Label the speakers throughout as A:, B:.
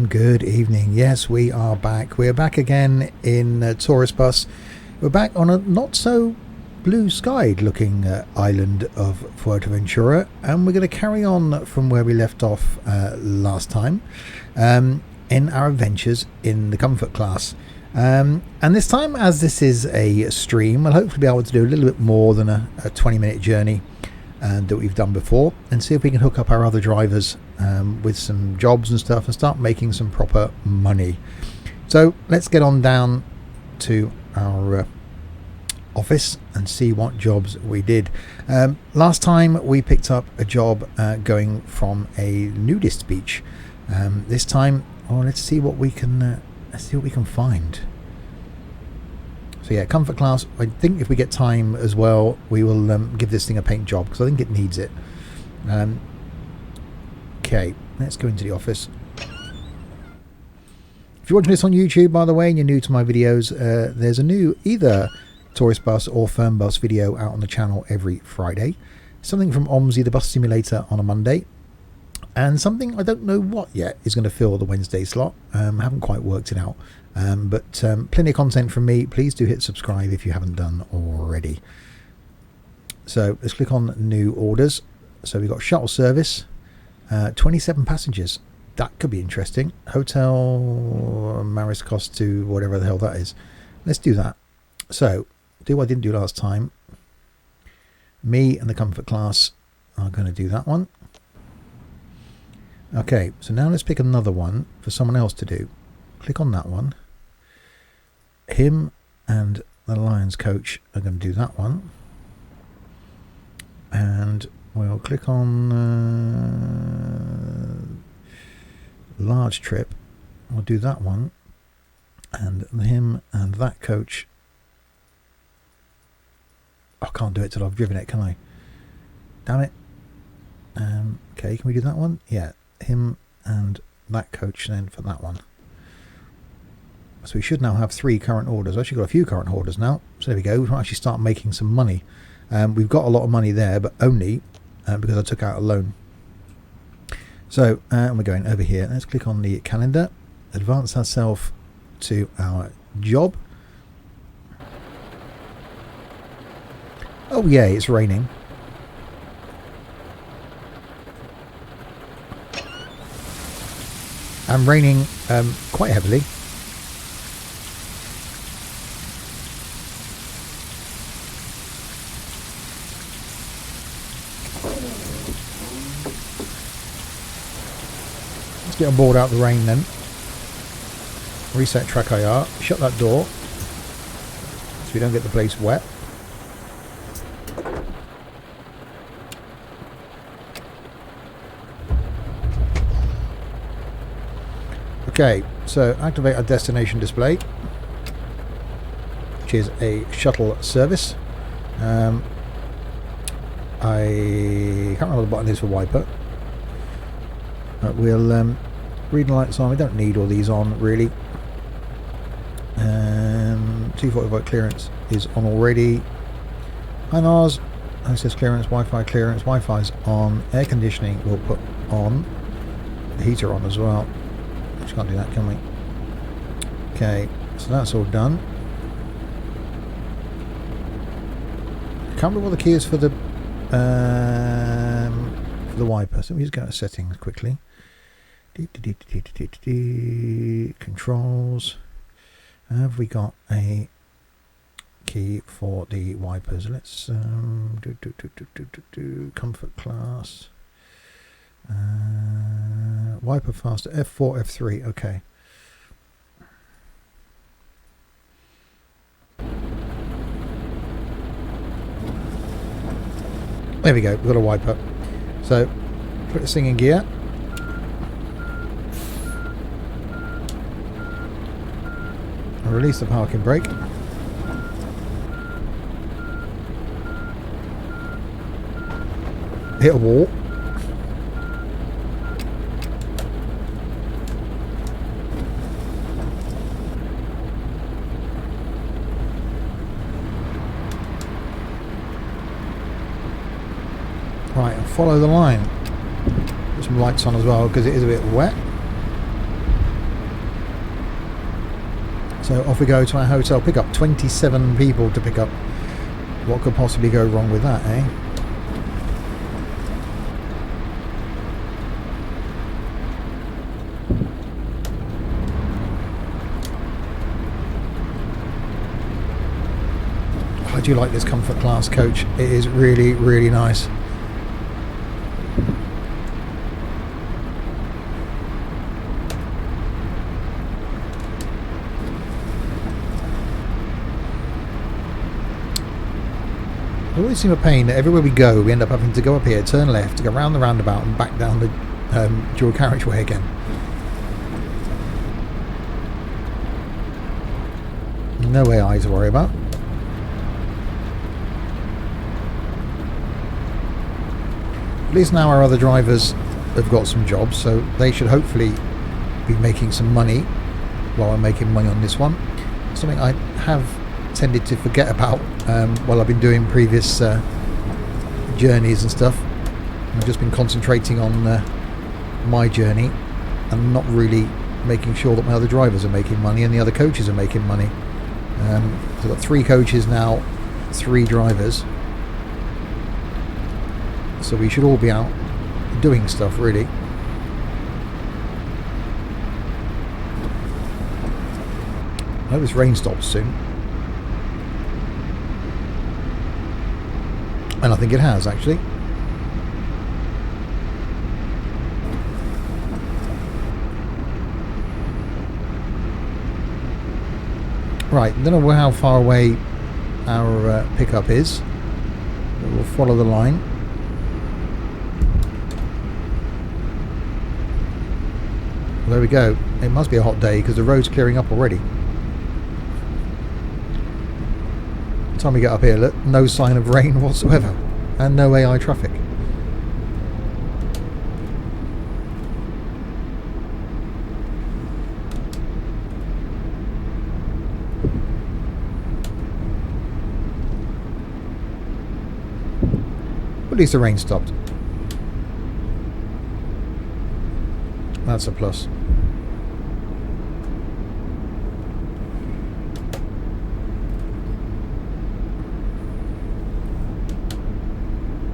A: and good evening. Yes, we are back. We're back again in Tourist Bus. We're back on a not so blue skied looking island of Fuerteventura, and we're going to carry on from where we left off last time in our adventures in the comfort class. And this time, as this is a stream, we'll hopefully be able to do a little bit more than a 20-minute journey that we've done before, and see if we can hook up our other drivers with some jobs and stuff and start making some proper money. So let's get on down to our office and see what jobs we did. Last time we picked up a job going from a nudist beach. This time, let's see what we can find. So yeah, comfort class. I think if we get time as well, we will give this thing a paint job, because I think it needs it. Okay, let's go into the office. If you're watching this on YouTube, by the way, and you're new to my videos, there's a new either tourist bus or firm bus video out on the channel every Friday. Something from OMSI, the bus simulator, on a Monday. And something I don't know what yet is going to fill the Wednesday slot. I haven't quite worked it out. But plenty of content from me. Please do hit subscribe if you haven't done already. So let's click on new orders. So we've got shuttle service, 27 passengers. That could be interesting. Hotel Maris cost to whatever the hell that is. Let's do that. So do what I didn't do last time. Me and the comfort class are going to do that one. Okay, so now let's pick another one for someone else to do. Click on that one. Him and the Lions coach are going to do that one. And we'll click on large trip. We'll do that one. And him and that coach. I can't do it till I've driven it, can I? Damn it. Okay, can we do that one? Yeah. Him and that coach then for that one. So we should now have 3 current orders. I've actually got a few current orders now. So there we go. We can actually start making some money. We've got a lot of money there, but only because I took out a loan. So we're going over here. Let's click on the calendar. Advance ourselves to our job. Oh yay, it's raining. And raining quite heavily. Let's get on board out the rain then. Reset track IR. Shut that door so we don't get the place wet. Okay, so activate our destination display, which is a shuttle service. I can't remember what the button is for wiper. We'll reading lights on. We don't need all these on really. 240 volt clearance is on already. INRs, access clearance, Wi-Fi clearance. Wi-Fi's on. Air conditioning we'll put on. The heater on as well. Can't do that, can we? Okay, so that's all done. Can't remember what the key is for the wiper. So we just go to settings quickly. Controls. Have we got a key for the wipers? Let's comfort class. Wiper faster, F4, F3, okay. There we go, we've got a wiper. So, put this thing in gear. And release the parking brake. Hit a wall. Right, and follow the line. Put some lights on as well because it is a bit wet. So off we go to our hotel pickup. 27 people to pick up. What could possibly go wrong with that, eh? I do like this comfort class coach. It is really, really nice. It always seems a pain that everywhere we go we end up having to go up here, turn left, to go round the roundabout and back down the dual carriageway again. No AI to worry about. At least now our other drivers have got some jobs, so they should hopefully be making some money while I'm making money on this one. Something I have tended to forget about while I've been doing previous journeys and stuff. I've just been concentrating on my journey and not really making sure that my other drivers are making money and the other coaches are making money. So I've got 3 coaches now, 3 drivers. So we should all be out doing stuff, really. I hope this rain stops soon. And I think it has, actually. Right, don't know how far away our pickup is. But we'll follow the line. Well, there we go. It must be a hot day because the road's clearing up already. Time we get up here, look, no sign of rain whatsoever and no AI traffic. At least the rain stopped. That's a plus.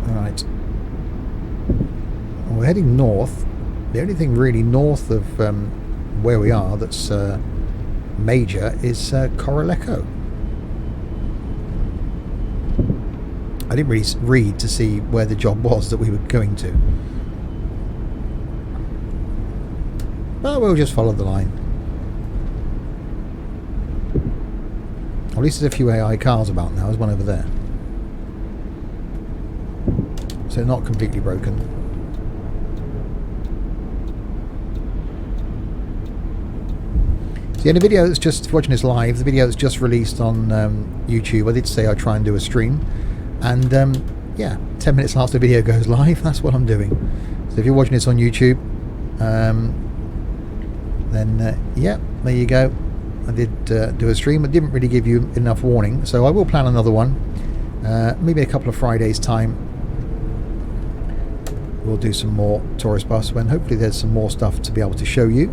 A: Alright. We're heading north. The only thing really north of where we are that's major is Coroleco. I didn't really read to see where the job was that we were going to. But we'll just follow the line. At least there's a few AI cars about now. There's one over there. So not completely broken. So yeah, the video that's just watching this live, the video that's just released on YouTube, I did say I'd try and do a stream. And yeah, 10 minutes after the video goes live, that's what I'm doing. So if you're watching this on YouTube, then yeah, there you go. I did do a stream. It didn't really give you enough warning, so I will plan another one. Maybe a couple of Fridays time. We'll do some more tourist bus when hopefully there's some more stuff to be able to show you,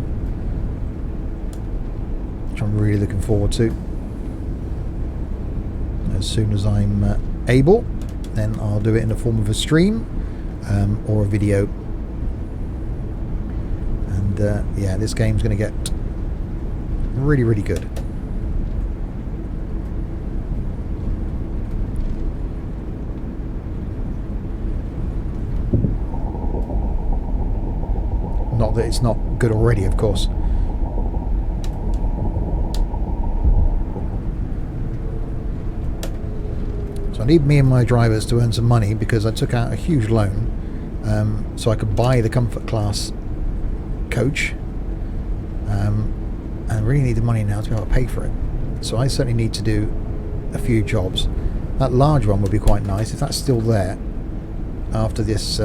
A: which I'm really looking forward to. As soon as I'm able, then I'll do it in the form of a stream or a video. And yeah, this game's going to get really, really good. Not that it's not good already, of course. So I need me and my drivers to earn some money because I took out a huge loan so I could buy the comfort class coach. And I really need the money now to be able to pay for it. So I certainly need to do a few jobs. That large one would be quite nice. If that's still there after this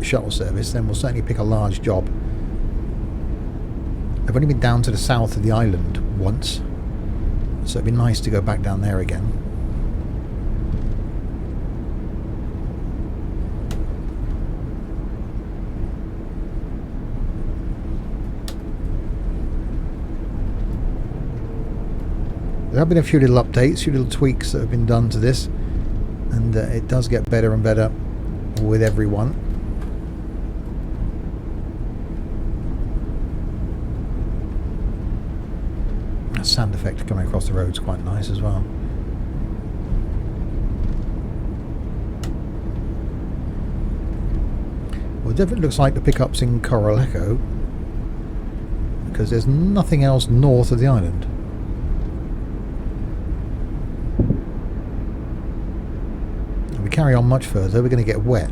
A: shuttle service, then we'll certainly pick a large job. I've only been down to the south of the island once, so it'd be nice to go back down there again. There have been a few little updates, a few little tweaks that have been done to this, and it does get better and better with everyone. That sound effect coming across the road is quite nice as well. Well, it definitely looks like the pickup's in Coral Echo, because there's nothing else north of the island. If we carry on much further, we're going to get wet.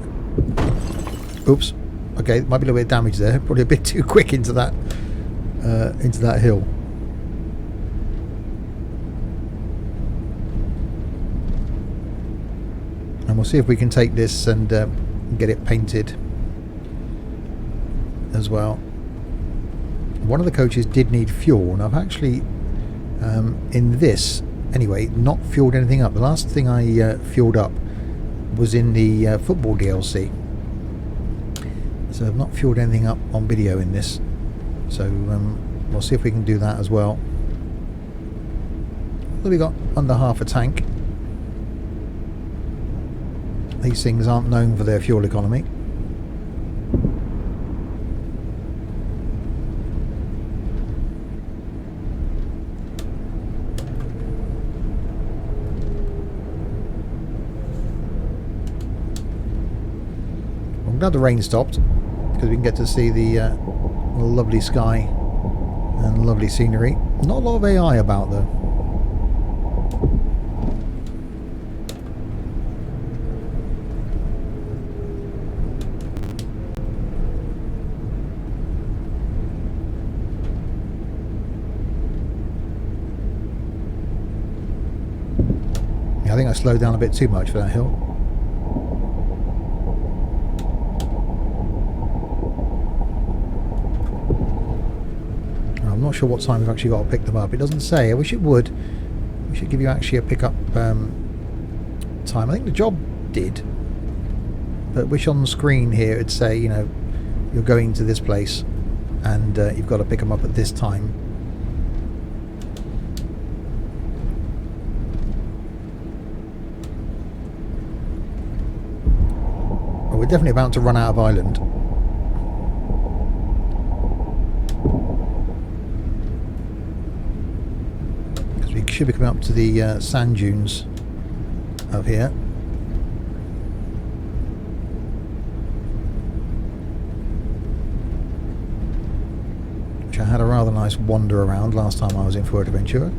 A: Oops. Okay, might be a little bit of damage there. Probably a bit too quick into that hill. And we'll see if we can take this and get it painted as well. One of the coaches did need fuel, and I've actually in this anyway not fueled anything up. The last thing I fueled up was in the football DLC, so I've not fueled anything up on video in this, so we'll see if we can do that as well. What have we got? Under half a tank. These things aren't known for their fuel economy. I'm glad the rain stopped, because we can get to see the lovely sky and lovely scenery. Not a lot of AI about though. Yeah, I think I slowed down a bit too much for that hill. I'm not sure what time we've actually got to pick them up. It doesn't say. I wish it would. We should give you actually a pickup time. I think the job did, but wish on the screen here it'd say, you know, you're going to this place and you've got to pick them up at this time. Well, we're definitely about to run out of island. Should be coming up to the sand dunes up here. Which I had a rather nice wander around last time I was in Fuerteventura.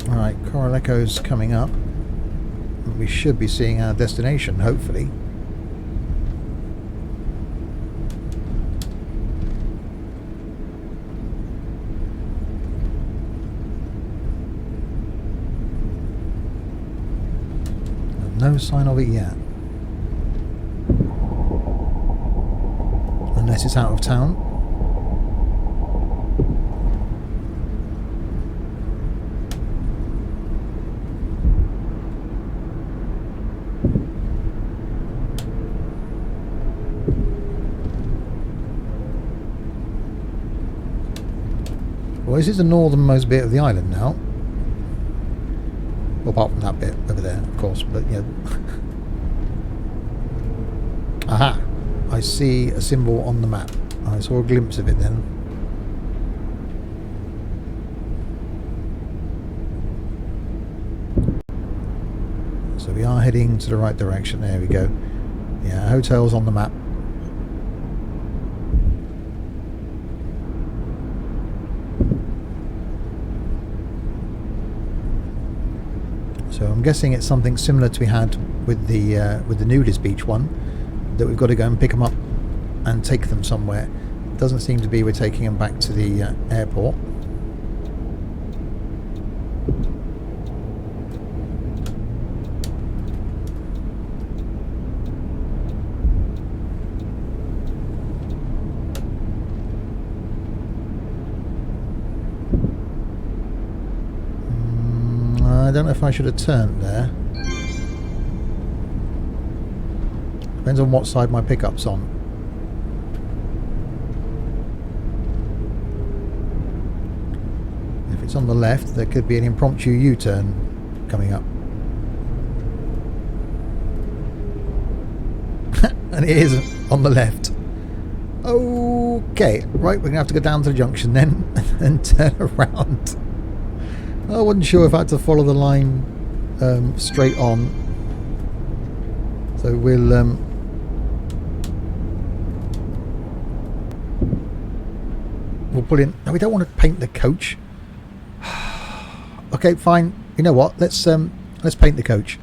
A: Alright, Coral Echo's coming up. We should be seeing our destination, hopefully. No sign of it yet. Unless it's out of town. Well, this is the northernmost bit of the island now. Well, apart from that bit over there, of course, but yeah. Aha! I see a symbol on the map. I saw a glimpse of it then. So we are heading to the right direction. There we go. Yeah, hotel's on the map. So I'm guessing it's something similar to we had with the nudist beach one, that we've got to go and pick them up and take them somewhere. It doesn't seem to be we're taking them back to the airport. don't know if I should have turned there. Depends on what side my pickup's on. If it's on the left, there could be an impromptu U-turn coming up. And it is on the left. Okay, right, we're going to have to go down to the junction then and turn around. I wasn't sure if I had to follow the line straight on. So we'll pull in. No, we don't want to paint the coach. Okay, fine. You know what? Let's paint the coach.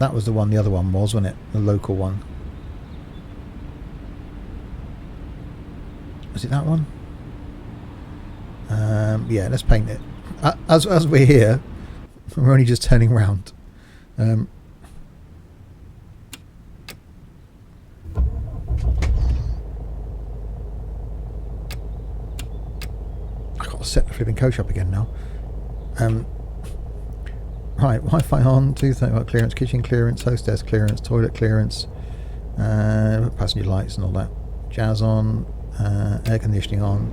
A: That was the one the other one was, wasn't it? The local one. Was it that one? Yeah, let's paint it. As we're here, we're only just turning round. I've got to set the flipping coach up again now. Right, Wi-Fi on, 230 clearance, kitchen clearance, hostess clearance, toilet clearance, passenger lights and all that. Jazz on, air conditioning on.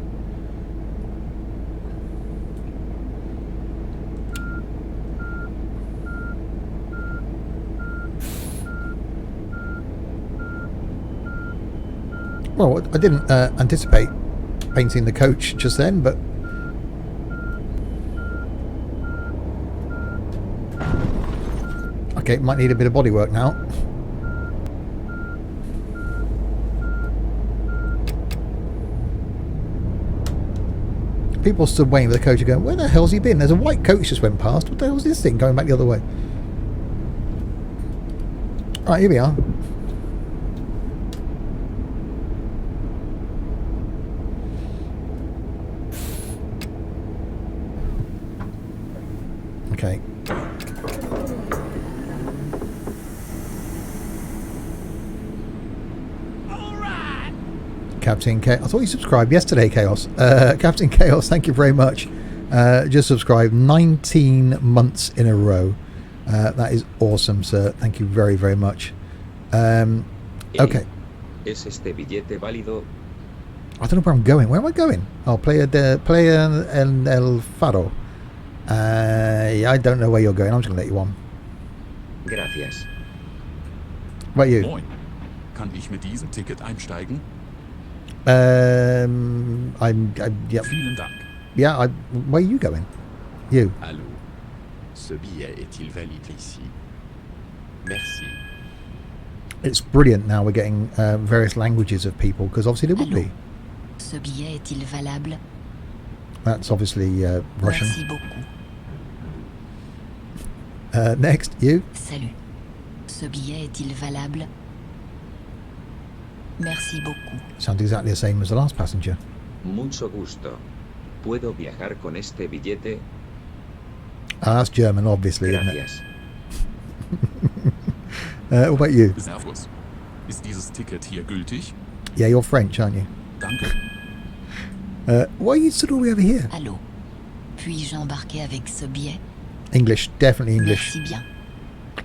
A: Well, I didn't anticipate painting the coach just then, but okay, might need a bit of bodywork now. People stood waiting for the coach and going, where the hell's he been? There's a white coach just went past. What the hell's this thing going back the other way? Right, here we are. Okay. Captain Chaos. I thought you subscribed yesterday, Chaos. Captain Chaos, thank you very much. Just subscribed 19 months in a row. That is awesome, sir. Thank you very, very much. Okay.
B: ¿Es este billete válido?
A: I don't know where I'm going. Where am I going? Oh, Playa en El Faro. I don't know where you're going. I'm just going to let you on.
B: Gracias.
A: What about you?
C: Moin. Kann ich mit diesem Ticket einsteigen?
A: Yeah.
C: Vielen Dank.
A: Yeah, where are you going? You.
C: Allô. Ce billet est-il valide ici? Merci.
A: It's brilliant now we're getting various languages of people, because obviously they would
D: Allô.
A: be.
D: Ce billet est-il valable?
A: That's obviously Russian.
D: Merci beaucoup.
A: Next, you.
D: Salut. Ce billet est-il valable? Merci beaucoup.
A: Sounds exactly the same as the last passenger.
B: Mucho gusto. ¿Puedo viajar con este billete?
A: That's German, obviously,
B: Gracias.
A: isn't it? What about you?
C: Servus. Ist dieses Ticket hier gültig?
A: Yeah, you're French, aren't you?
C: Danke.
A: Why are you stood all the way over here?
D: Allô. Puis-je embarquer avec ce billet?
A: English, definitely English.
D: Merci bien.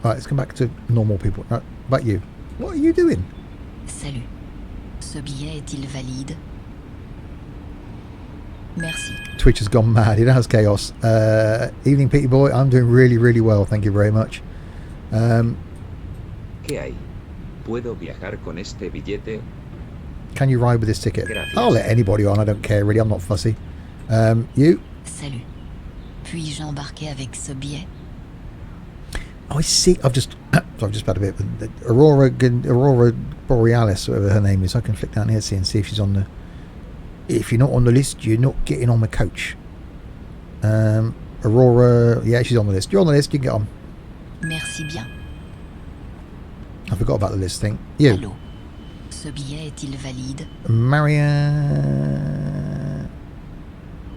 A: Right, let's come back to normal people. Right, but you. What are you doing?
D: Salut. Ce billet est-il valide? Merci.
A: Twitch has gone mad. It has, Chaos. Evening, Petey Boy. I'm doing really, really well. Thank you very much.
B: ¿Qué hay? ¿Puedo viajar con este billete?
A: Can you ride with this ticket?
B: Gracias.
A: I'll let anybody on. I don't care, really. I'm not fussy. You?
D: Salut. Puis-je embarquer avec ce billet?
A: Oh, I see. I've just had a bit with Aurora Borealis, whatever her name is. I can flick down here and see if she's on the. If you're not on the list, you're not getting on the coach. Aurora, yeah, she's on the list. You're on the list. You can get on.
D: Merci bien.
A: I forgot about the list thing. You,
D: Allô. Ce billet est-il valide?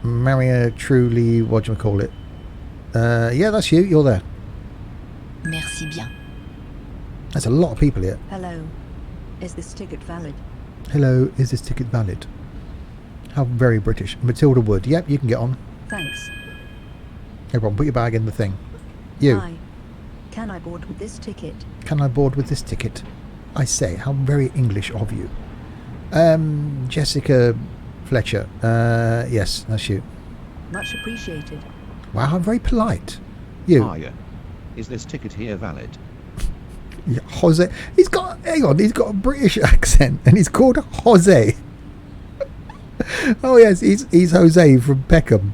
A: Maria, truly, what do you call it? Yeah, that's you. You're there.
D: Merci bien.
A: There's a lot of people here.
E: Hello. Is this ticket valid?
A: Hello, is this ticket valid? How very British. Matilda Wood. Yep, you can get on.
E: Thanks.
A: No problem. Put your bag in the thing. You.
E: Hi. Can I board with this ticket?
A: Can I board with this ticket? I say, how very English of you. Jessica Fletcher. Yes, that's you.
E: Much appreciated.
A: Wow, how very polite. You.
F: Hiya. Is this ticket here valid?
A: Yeah, Jose. He's got a British accent and he's called Jose. Oh yes, he's Jose from Peckham.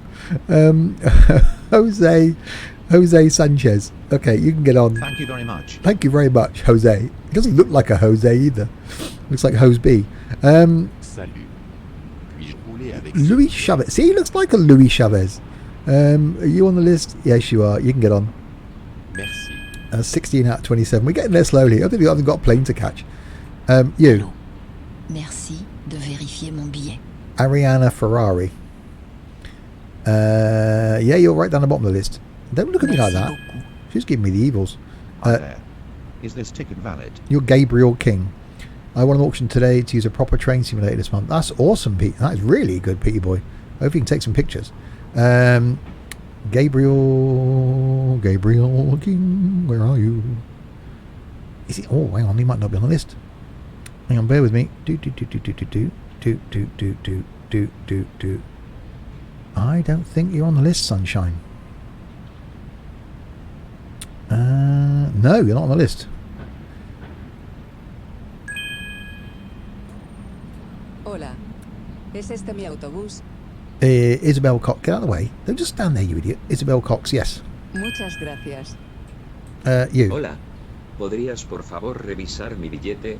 A: Jose Sanchez. Okay, you can get on.
F: Thank you very much.
A: Thank you very much, Jose. He doesn't look like a Jose either. Looks like Jose B.
C: Salut. Puis-je rouler avec
A: Louis Chavez. See, he looks like a Louis Chavez. Are you on the list? Yes, you are. You can get on.
C: Merci.
A: 16 out of 27. We're getting there slowly. I think we haven't got a plane to catch. You.
D: Allô. Merci de vérifier mon billet.
A: Ariana Ferrari. Yeah, you're right down the bottom of the list. Don't look at me like
D: Merci
A: that.
D: beaucoup.
A: She's giving me the evils.
F: Hi there. Is this ticket valid?
A: You're Gabriel King. I won an auction today to use a proper train simulator this month. That's awesome, Pete. That is really good, Petey boy. I hope you can take some pictures. Gabriel King, where are you? Is he? Oh, hang on, he might not be on the list. Hang on, bear with me. Do. I don't think you're on the list, Sunshine. No, you're not on the list.
G: Hola. ¿Es este mi autobús?
A: Isabel Cox, get out of the way. Don't just stand there, you idiot. Isabel Cox, yes.
G: Muchas gracias.
A: You.
B: Hola. ¿Podrías por favor revisar mi billete?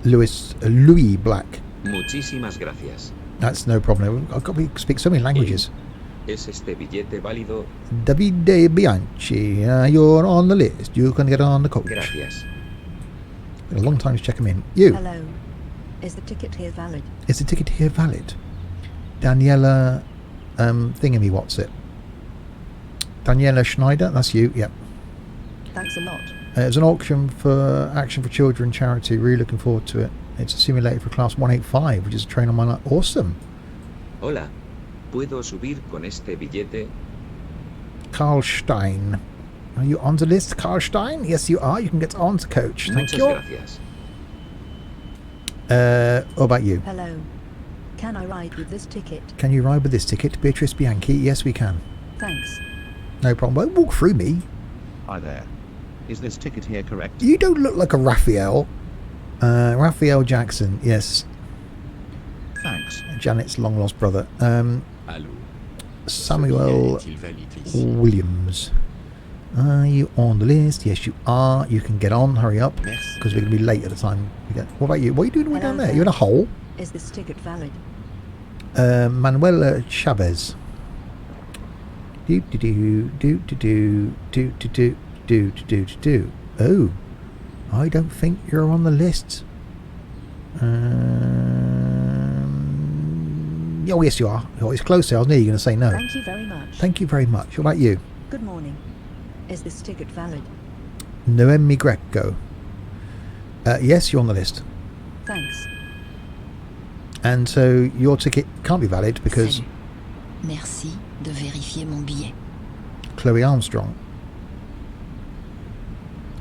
A: Louis Black.
B: Muchísimas gracias.
A: That's no problem. I've got to speak so many languages.
B: ¿Es este billete válido?
A: Davide Bianchi, you're on the list. You can get on the coach.
B: Gracias.
A: Been a long time to check him in. You.
E: Hello. Is the ticket here valid?
A: Is the ticket here valid? Daniela Thingamy, what's it? Daniela Schneider, that's you, yep.
E: Thanks a lot.
A: It's an auction for Action for Children charity. Really looking forward to it. It's a simulator for class 185, which is a train on my line. Awesome.
B: Hola. ¿Puedo subir con este billete?
A: Carl Stein. Are you on the list, Carl Stein? Yes, you are. You can get on to coach. Thank
B: Muchas
A: you.
B: gracias.
A: What about you?
E: Hello. Can I ride with this ticket?
A: Can you ride with this ticket? Beatrice Bianchi? Yes, we can.
E: Thanks.
A: No problem. Don't walk through me.
F: Hi there. Is this ticket here correct?
A: You don't look like a Raphael. Raphael Jackson, yes.
F: Thanks.
A: Janet's long lost brother.
C: Allô.
A: Samuel
C: Ce billet est-il valide ici?
A: Williams. Are you on the list? Yes, you are. You can get on. Hurry up,
C: Merci.
A: because we're going to be late at the time. What about you? What are you doing way down
E: Hello
A: there? You're in a hole.
E: Is this ticket valid?
A: Manuela Chavez. Oh, I don't think you're on the list. Oh, yes, you are. Oh, it's close there. I was nearly going to say no.
E: Thank you very much.
A: Thank you very much. What about you?
E: Good morning. Is this ticket valid?
A: Noemi Greco. Yes, you're on the list.
E: Thanks.
A: And so your ticket can't be valid because
D: Salut. Merci de vérifier mon billet.
A: Chloe Armstrong.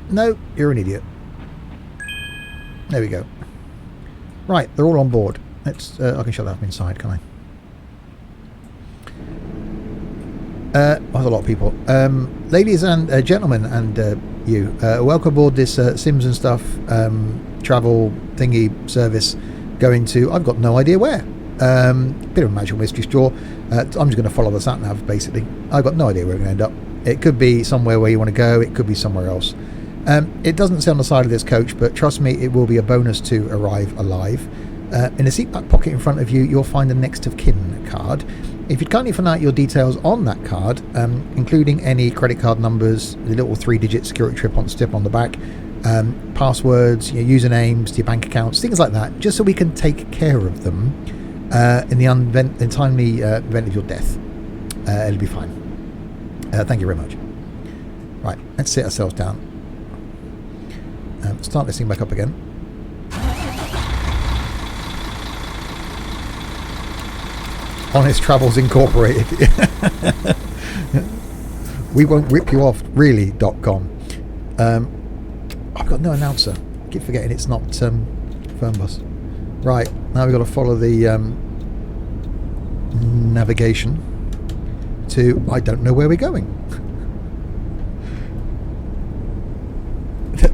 A: No, you're an idiot. There we go. Right, they're all on board. Let's. I can shut that up inside, can I? There's a lot of people. Ladies and gentlemen, and you, welcome aboard this Sims and Stuff travel thingy service going to, I've got no idea where. Bit of a magical mystery store. I'm just going to follow the sat nav, basically. I've got no idea where we're going to end up. It could be somewhere where you want to go, it could be somewhere else. It doesn't say on the side of this coach, but trust me, it will be a bonus to arrive alive. In the seat back pocket in front of you, you'll find a next of kin card. If you'd kindly fill out your details on that card, including any credit card numbers, the little 3-digit security strip on the back, passwords, your usernames to your bank accounts, things like that, just so we can take care of them in the timely event of your death. It'll be fine. Thank you very much. Right, let's sit ourselves down. Start this thing back up again. Honest Travels Incorporated. We won't rip you off, really.com. I've got no announcer. I keep forgetting it's not Fernbus. Right, now we've got to follow the navigation to I don't know where we're going.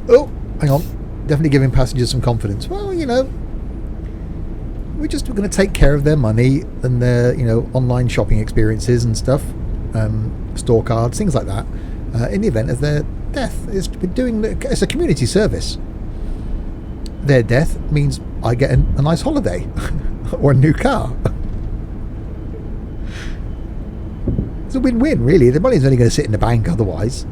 A: Oh, hang on. Definitely giving passengers some confidence. Well, you know, we're going to take care of their money and their, you know, online shopping experiences and stuff, store cards, things like that, in the event of their death. It's a community service. Their death means I get a nice holiday or a new car. It's a win-win, really. The money's only going to sit in the bank otherwise.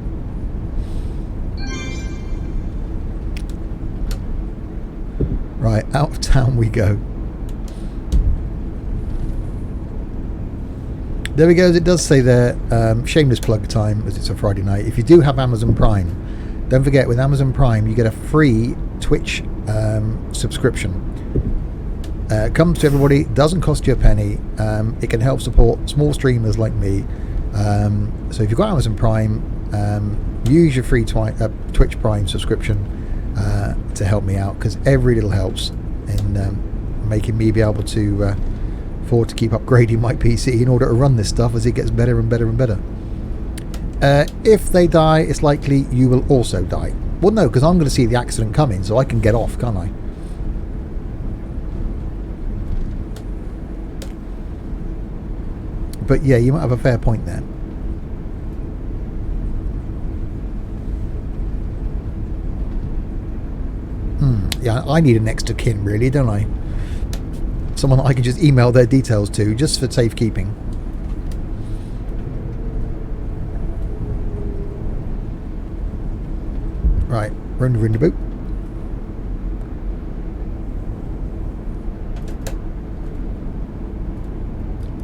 A: Right, out of town we go. There we go. It does say there, shameless plug time, as it's a Friday night. If you do have Amazon Prime, don't forget, with Amazon Prime you get a free Twitch subscription. Comes to everybody, doesn't cost you a penny. It can help support small streamers like me. So if you've got Amazon Prime, use your free Twitch Prime subscription to help me out, because every little helps in making me be able to afford to keep upgrading my PC in order to run this stuff as it gets better and better and better. If they die, it's likely you will also die. Well, no, because I'm going to see the accident coming, so I can get off, can't I? But yeah, you might have a fair point there. Yeah, I need a next of kin, really, don't I? Someone that I can just email their details to, just for safekeeping. Right, run the boot.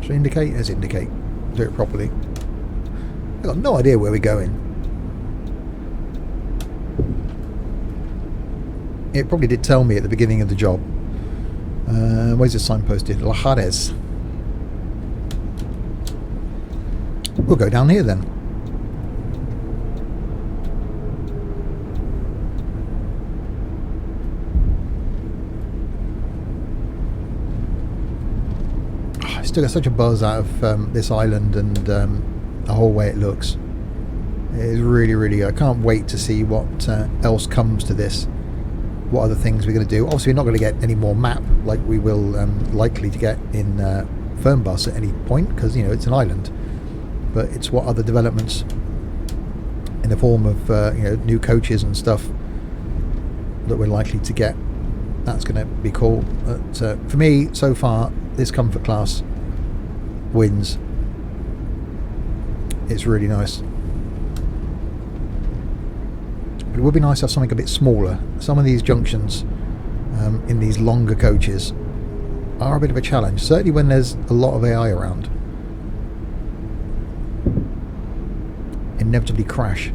A: Should I indicate? Let's indicate. Do it properly. I've got no idea where we're going. It probably did tell me at the beginning of the job. Where's the sign posted? La Jerez. We'll go down here then. I still got such a buzz out of this island and the whole way it looks. It is really, really good. I can't wait to see what else comes to this. What other things we're going to do. Obviously we're not going to get any more map like we will likely to get in Fernbus at any point, because, you know, it's an island. But it's what other developments in the form of you know, new coaches and stuff that we're likely to get. That's going to be cool. But for me, so far, this comfort class wins. It's really nice. But it would be nice to have something a bit smaller. Some of these junctions in these longer coaches are a bit of a challenge, certainly when there's a lot of AI around. Inevitably crash.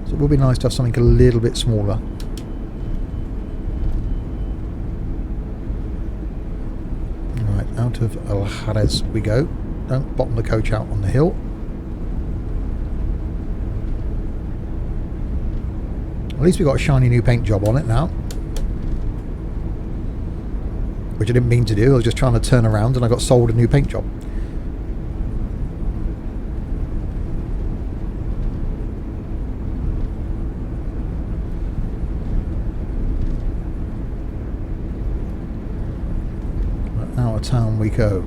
A: So it would be nice to have something a little bit smaller. Right, out of La Jerez we go. Don't bottom the coach out on the hill. At least we got a shiny new paint job on it now, which I didn't mean to do. I was just trying to turn around and I got sold a new paint job. But out of town we go.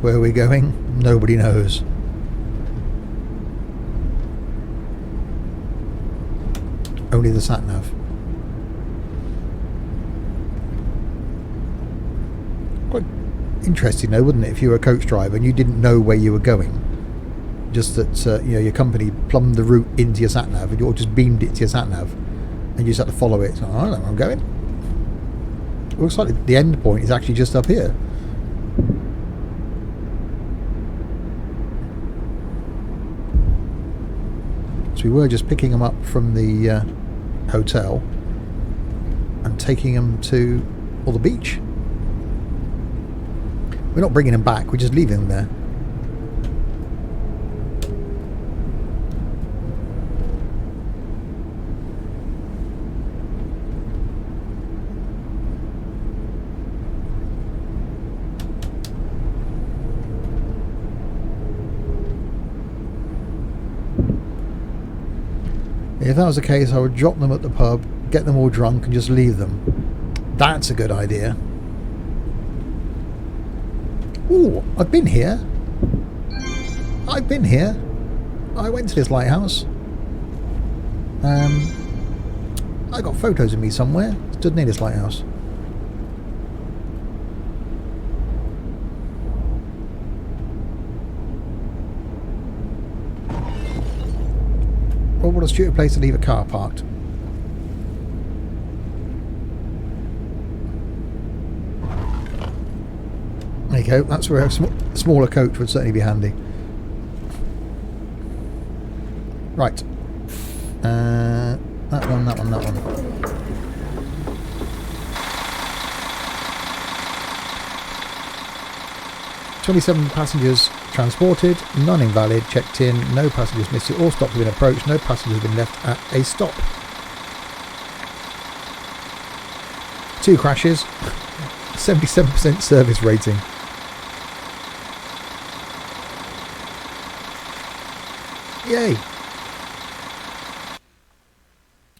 A: Where are we going? Nobody knows. Only the sat-nav. Quite interesting though, wouldn't it, if you were a coach driver and you didn't know where you were going? Just that you know, your company plumbed the route into your sat-nav and you just beamed it to your sat-nav and you just had to follow it. So, I don't know where I'm going. It looks like the end point is actually just up here. So we were just picking them up from the hotel and taking them to the beach. We're not bringing them back, we're just leaving them there. If that was the case, I would drop them at the pub, get them all drunk and just leave them. That's a good idea. Ooh, I've been here. I've been here. I went to this lighthouse. I got photos of me somewhere. Stood near this lighthouse. Or what a stupid place to leave a car parked. There you go. That's where a smaller coach would certainly be handy. Right. That one, that one, that one. "27 passengers transported, none invalid, checked in, no passengers missed it, all stops have been approached, no passengers have been left at a stop. 2 crashes, 77% service rating." Yay!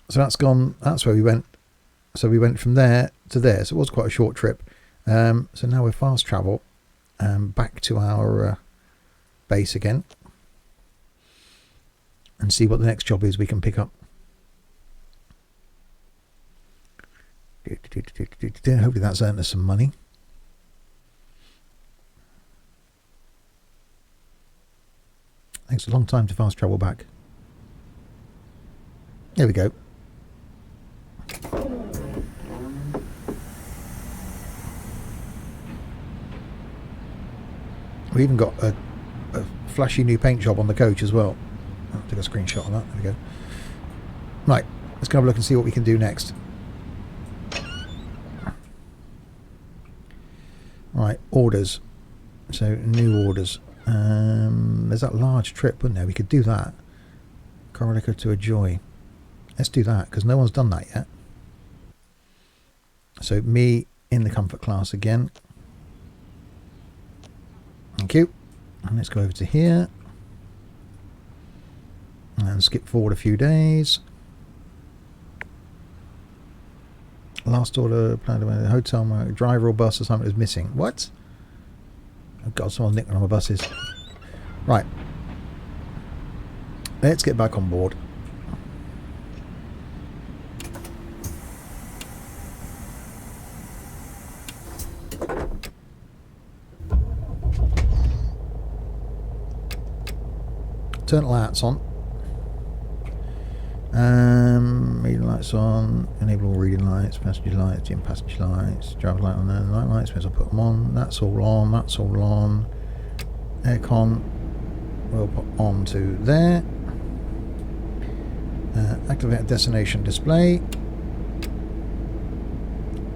A: So that's gone, that's where we went. So we went from there to there, so it was quite a short trip. So now we're fast travel back to our base again and see what the next job is we can pick up. Hopefully that's earned us some money. Takes a long time to fast travel back. There we go. We even got a flashy new paint job on the coach as well. I'll take a screenshot of that. There we go. Right, let's go have a look and see what we can do next. Right, orders. So new orders. There's that large trip, wasn't there? We could do that. Coralico to a Joy. Let's do that because no one's done that yet. So me in the comfort class again. Thank you. And let's go over to here and skip forward a few days. Last order planned by the hotel, my driver or bus or something is missing. What? Oh god, someone's nicking on my buses. Right. Let's get back on board. Turn lights on. Reading lights on. Enable all reading lights. Passenger lights. Dim passenger lights. Driver light on there. Night lights. I'll put them on. That's all on. That's all on. Aircon. We'll put on to there. Activate destination display.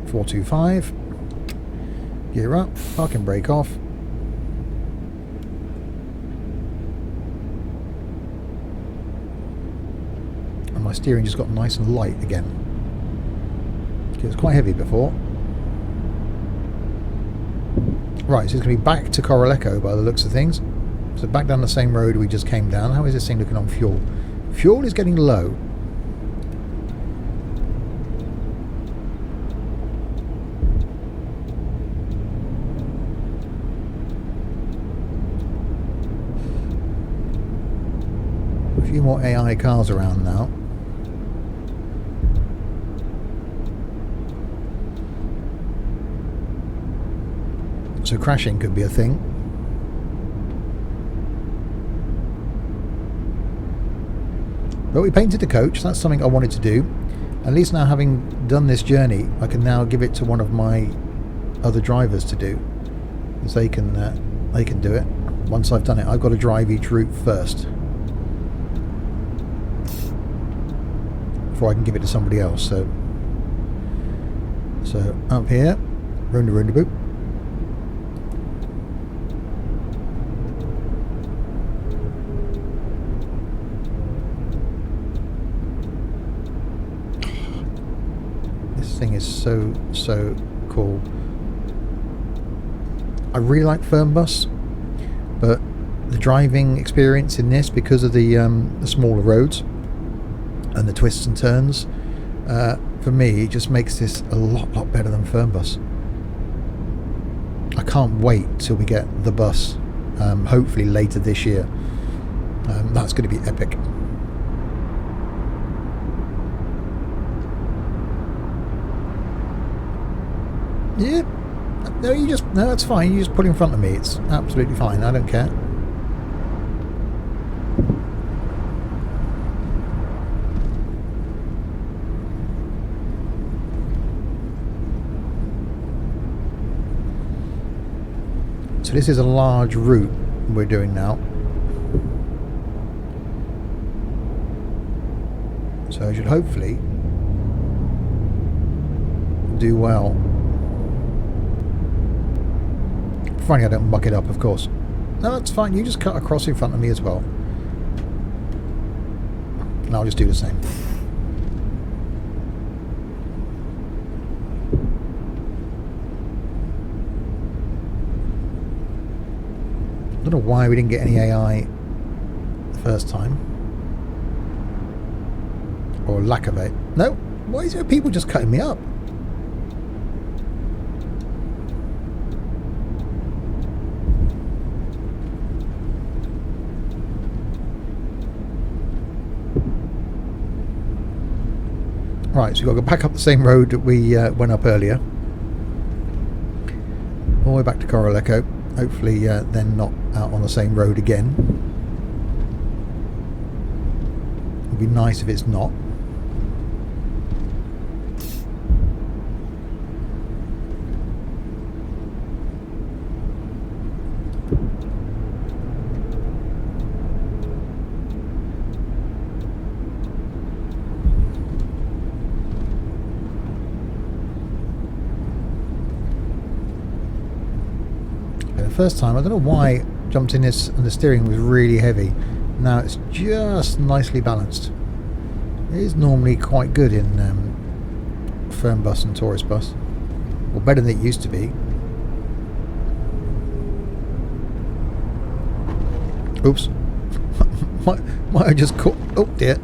A: 425. Gear up. Parking brake off. My steering just got nice and light again. It was quite heavy before. Right, so it's going to be back to Coraleco by the looks of things. So back down the same road we just came down. How is this thing looking on fuel? Fuel is getting low. A few more AI cars around now. So crashing could be a thing. But we painted the coach. That's something I wanted to do. At least now, having done this journey, I can now give it to one of my other drivers to do, because they can do it. Once I've done it, I've got to drive each route first before I can give it to somebody else. So up here, round the boop. thing is so cool. I really like Fernbus, but the driving experience in this, because of the smaller roads and the twists and turns, for me, it just makes this a lot better than Fernbus. I can't wait till we get the bus, hopefully later this year. That's going to be epic. Yeah. No, that's fine. You just put in front of me. It's absolutely fine. I don't care. So this is a large route we're doing now. So I should hopefully do well. Providing I don't muck it up, of course. No, that's fine. You just cut across in front of me as well. And I'll just do the same. I don't know why we didn't get any AI the first time. Or lack of it. No, why is there people just cutting me up? Right, so we've got to go back up the same road that we went up earlier. All the way back to Coroleco. Hopefully then not out on the same road again. It would be nice if it's not. First time, I don't know why I jumped in this and the steering was really heavy. Now it's just nicely balanced. It is normally quite good in Fernbus and Tourist Bus. Well, better than it used to be. Oops. might I just caught... Oh dear.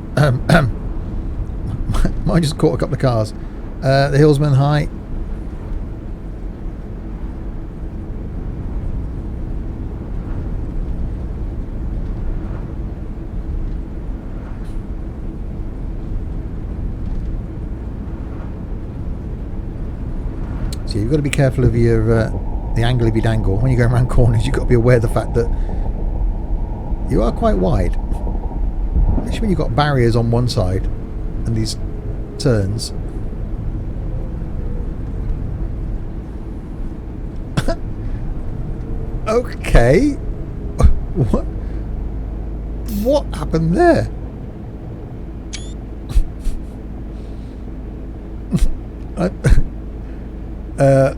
A: Might I just caught a couple of cars. The Hillsman, hi. So you've got to be careful of your the angle of your dangle. When you go around corners, you've got to be aware of the fact that you are quite wide. Especially when you've got barriers on one side and these turns. Okay. What happened there?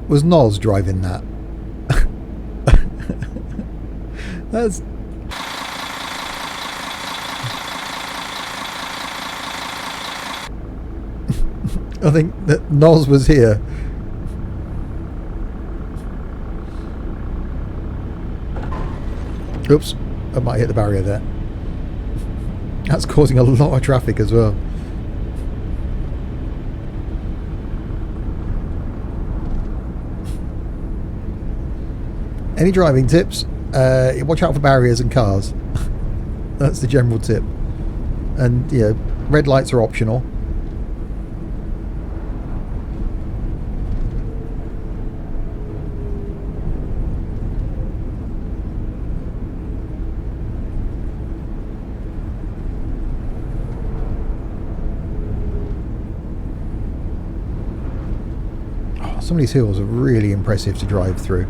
A: Was Noz driving that? That's... I think that Noz was here. Oops, I might hit the barrier there. That's causing a lot of traffic as well. Any driving tips? Watch out for barriers and cars. That's the general tip. And, you know, red lights are optional. Oh, some of these hills are really impressive to drive through.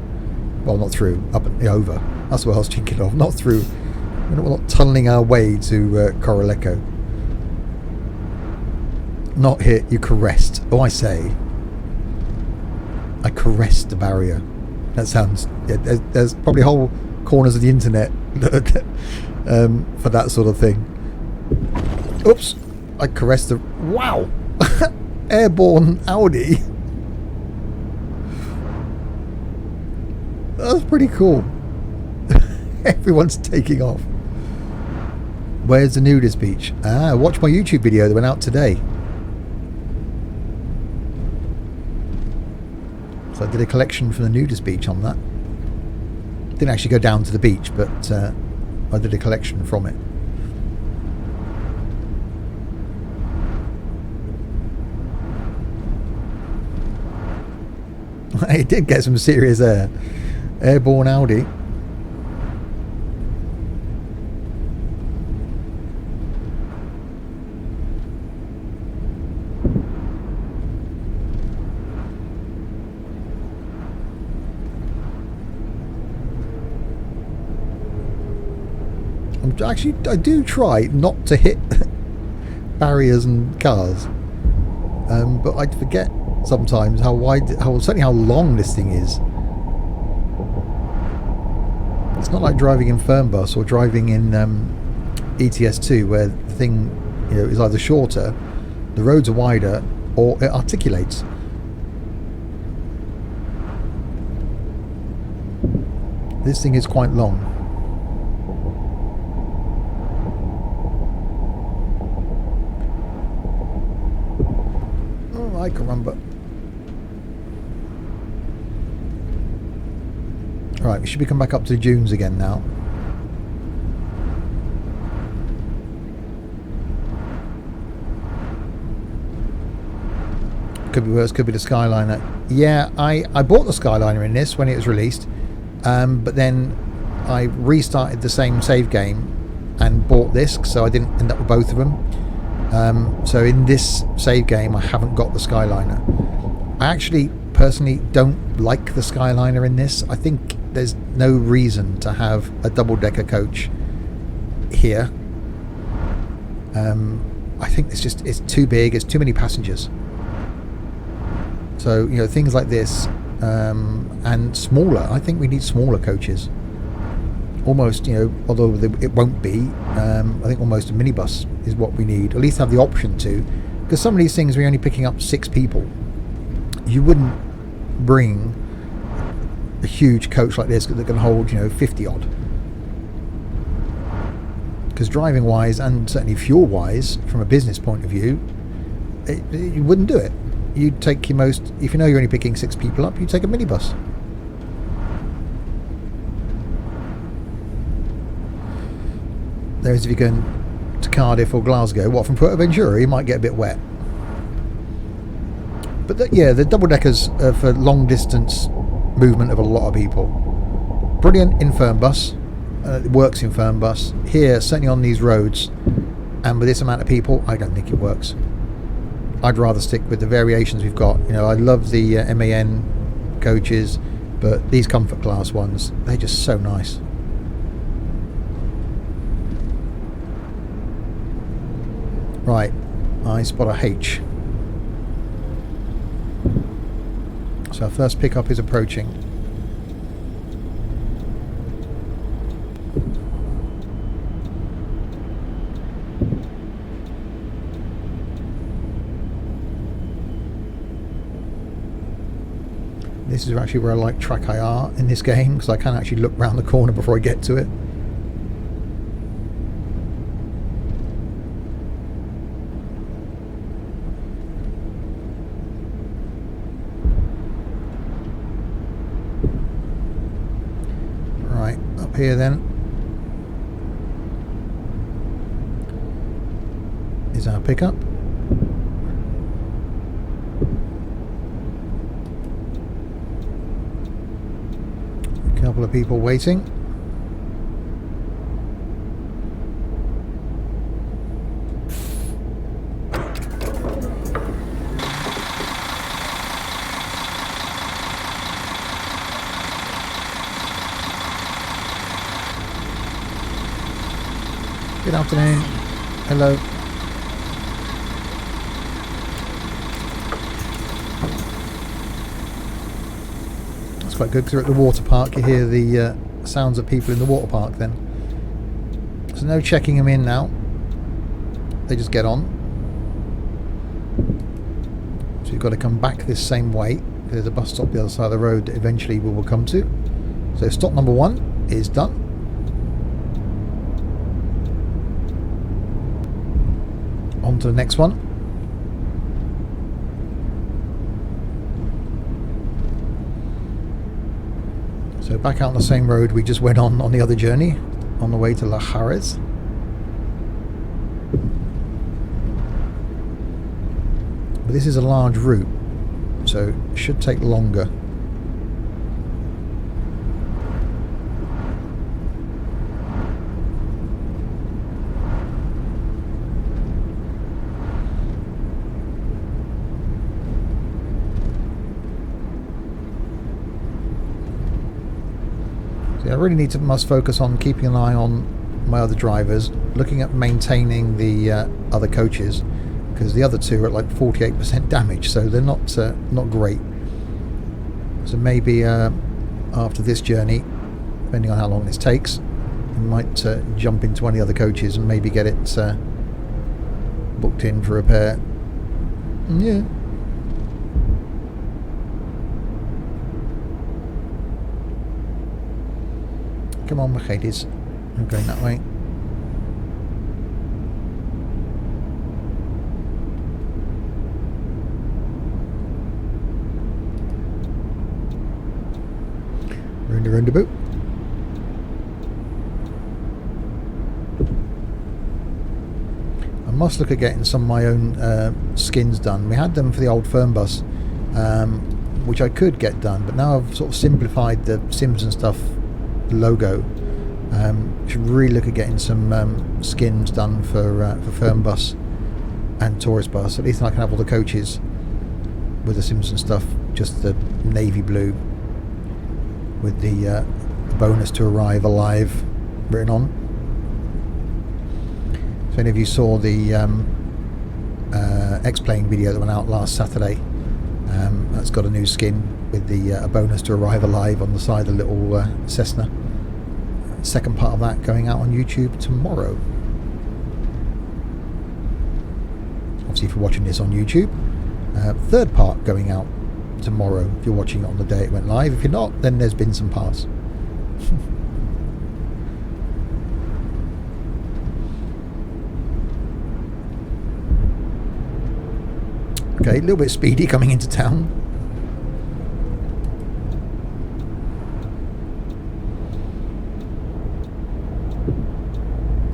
A: Well, not through, up and over. That's what I was thinking of. Not through. We're not tunnelling our way to Coroleco. Not here. You caressed. Oh, I say. I caressed the barrier. That sounds... Yeah, there's probably whole corners of the internet for that sort of thing. Oops. I caressed the... Wow. airborne Audi. That's pretty cool. Everyone's taking off. Where's the nudist beach? Ah, watch my YouTube video that went out today. So I did a collection from the nudist beach on that. Didn't actually go down to the beach, but I did a collection from it. It did get some serious air. Airborne Audi. Actually, I do try not to hit barriers and cars, but I forget sometimes how wide, certainly how long this thing is. It's not like driving in Fernbus or driving in ETS2, where the thing, you know, is either shorter, the roads are wider, or it articulates. This thing is quite long. Oh, I caramba. Right, we should be coming back up to the dunes again now. Could be worse, could be the Skyliner. Yeah, I bought the Skyliner in this when it was released, but then I restarted the same save game and bought this, so I didn't end up with both of them. So in this save game, I haven't got the Skyliner. I actually personally don't like the Skyliner in this. I think there's no reason to have a double-decker coach here. I think it's too big, it's too many passengers. So, you know, things like this, and smaller. I think we need smaller coaches. Almost, you know, although it won't be, I think almost a minibus is what we need. At least have the option to. Because some of these things, we're only picking up 6 people. You wouldn't bring a huge coach like this that can hold, you know, 50 odd. Because driving wise and certainly fuel wise, from a business point of view, you wouldn't do it. You'd take your most, if you know you're only picking 6 people up, you take a minibus. There's if you're going to Cardiff or Glasgow. What, from Fuerteventura, you might get a bit wet. But yeah, the double deckers are for long distance movement of a lot of people. Brilliant in Fernbus. It works in Fernbus. Here, certainly on these roads, and with this amount of people, I don't think it works. I'd rather stick with the variations we've got. You know, I love the MAN coaches, but these comfort class ones, they're just so nice. Right, I spot a H. So our first pickup is approaching. This is actually where I like track IR in this game, because I can actually look round the corner before I get to it. Right, up here then is our pickup. Couple of people waiting. Good afternoon. Hello. Quite good because we're at the water park. You hear the sounds of people in the water park then. So no checking them in now. They just get on. So we've got to come back this same way. There's a bus stop the other side of the road that eventually we will come to. So stop number 1 is done. On to the next one. So back out on the same road we just went on the other journey, on the way to La Jerez. But this is a large route, so it should take longer. I really must focus on keeping an eye on my other drivers, looking at maintaining the other coaches, because the other two are at like 48% damage, so they're not great. So maybe after this journey, depending on how long this takes, I might jump into one of the other coaches and maybe get it booked in for repair. Yeah. Come on, Mercedes. I'm going that way. Roundabout. I must look at getting some of my own skins done. We had them for the old Fernbus, which I could get done, but now I've sort of simplified the Sims and stuff logo. Should really look at getting some skins done for Fernbus and Tourist Bus. At least I can have all the coaches with the Simpson stuff, just the navy blue with the bonus to arrive alive written on. If any of you saw the X-Plane video that went out last Saturday, that's got a new skin with the a bonus to arrive alive on the side of the little Cessna. Second part of that going out on YouTube tomorrow. Obviously if you're watching this on YouTube. Third part going out tomorrow if you're watching it on the day it went live. If you're not, then there's been some parts. Okay, a little bit speedy coming into town.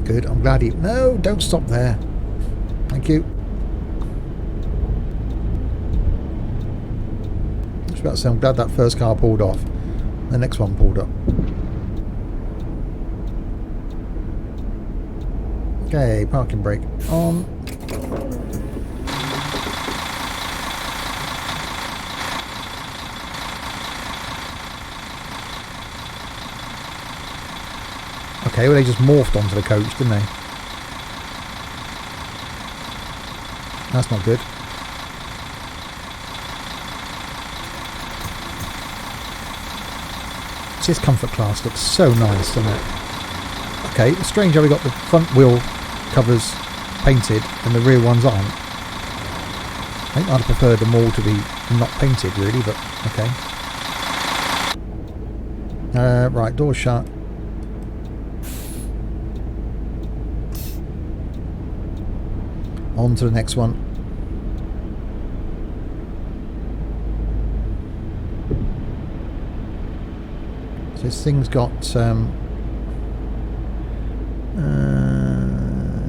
A: Good, I'm glad he... No, don't stop there. Thank you. I was about to say, I'm glad that first car pulled off. The next one pulled up. Okay, parking brake on. Okay, well they just morphed onto the coach, didn't they? That's not good. This comfort class looks so nice, doesn't it? Okay, it's strange how we got the front wheel covers painted and the rear ones aren't. I think I'd have preferred them all to be not painted really, but okay. Right, door's shut. On to the next one. So this thing's got is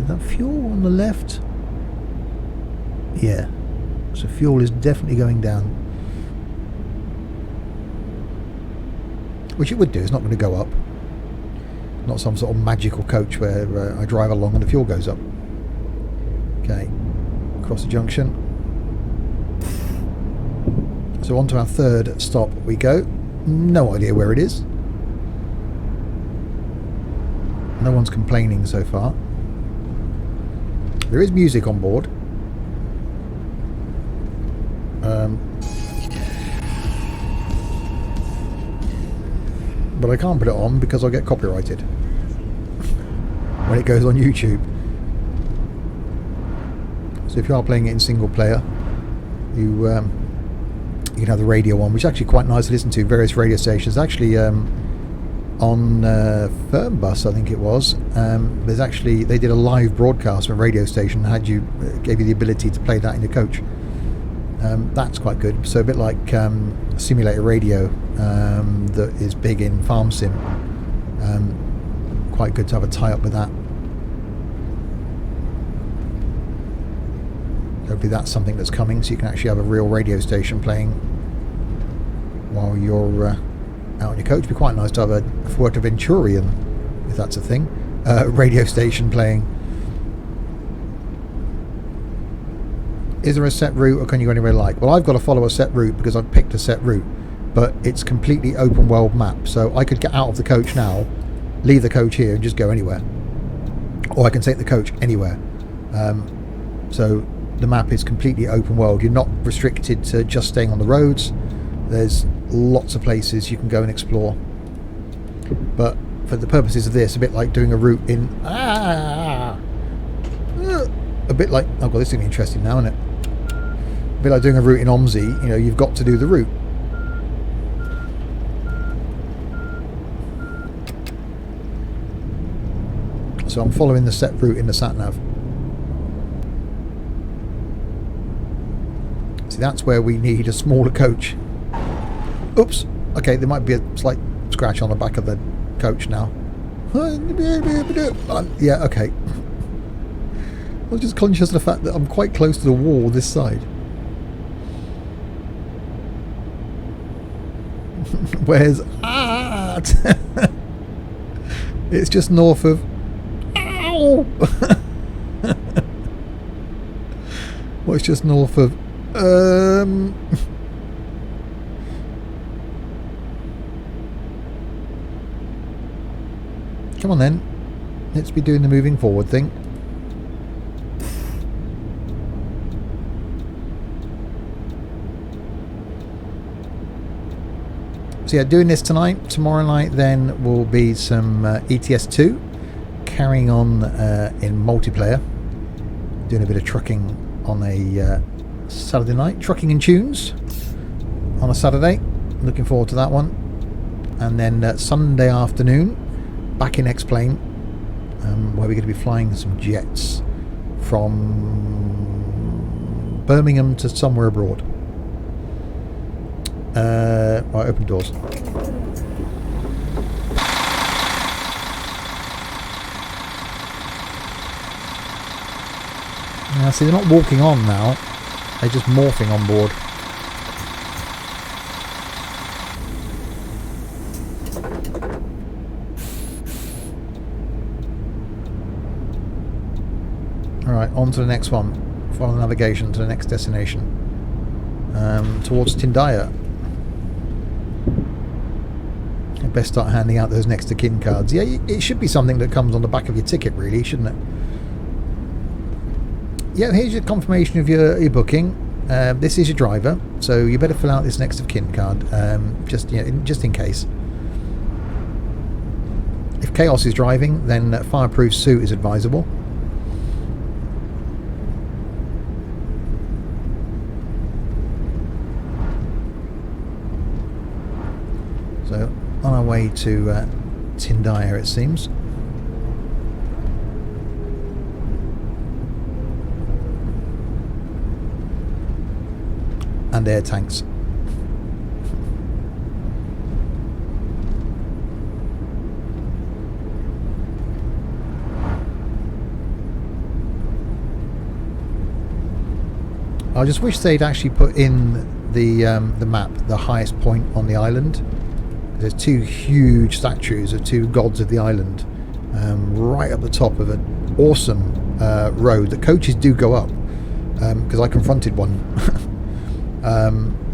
A: that fuel on the left? Yeah. So fuel is definitely going down. Which it would do, it's not going to go up. Not some sort of magical coach where I drive along and the fuel goes up. Okay, across the junction. So on to our third stop we go. No idea where it is. No one's complaining so far. There is music on board. But I can't put it on because I'll get copyrighted when it goes on YouTube. So if you are playing it in single player, You can have the radio on, which is actually quite nice to listen to. Various radio stations. Actually, on Fernbus, I think it was. There's actually they did a live broadcast from a radio station. Gave you the ability to play that in your coach. That's quite good. So a bit like simulator radio that is big in Farm Sim. Quite good to have a tie-up with that. Hopefully that's something that's coming, so you can actually have a real radio station playing while you're out on your coach. It'd be quite nice to have a Fuerteventurian, if that's a thing, radio station playing. Is there a set route, or can you go anywhere you like? Well, I've got to follow a set route because I've picked a set route, but it's completely open world map, so I could get out of the coach now, leave the coach here and just go anywhere, or I can take the coach anywhere. So the map is completely open world. You're not restricted to just staying on the roads. There's lots of places you can go and explore, but for the purposes of this, a bit like doing a route in a bit like, oh god, this is going to be interesting now, isn't it? A bit like doing a route in OMSI. You know, you've got to do the route. So I'm following the set route in the sat-nav. See, that's where we need a smaller coach. Oops. Okay, there might be a slight scratch on the back of the coach now. Yeah, okay. I was just conscious of the fact that I'm quite close to the wall this side. Where's... It's just north of... Ow! Well, it's just north of... Come on then. Let's be doing the moving forward thing. So yeah, doing this tonight. Tomorrow night then will be some ETS2, carrying on in multiplayer, doing a bit of trucking on a Saturday night, trucking and tunes on a Saturday. Looking forward to that one. And then Sunday afternoon, back in X-Plane, where we're going to be flying some jets from Birmingham to somewhere abroad. Right, open doors. Now, see, they're not walking on now; they're just morphing on board. All right, on to the next one. Follow the navigation to the next destination, towards Tindaya. Best start handing out those next to kin cards. Yeah, it should be something that comes on the back of your ticket, really, shouldn't it? Yeah, here's your confirmation of your booking. This is your driver, so you better fill out this next of kin card, just in case. If Chaos is driving, then fireproof suit is advisable. So, on our way to Tindaya, it seems. And air tanks. I just wish they'd actually put in the map the highest point on the island. There's two huge statues of two gods of the island right up the top of an awesome road that coaches do go up, because I confronted one.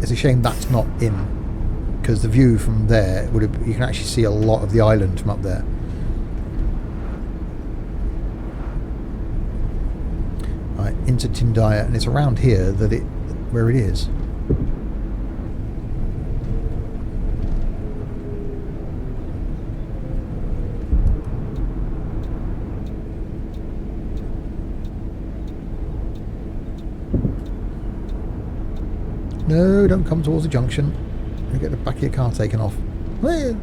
A: It's a shame that's not in, because the view from there you can actually see a lot of the island from up there. Right, into Tindaya, and it's around here where it is. No, don't come towards the junction. You'll get the back of your car taken off. Well,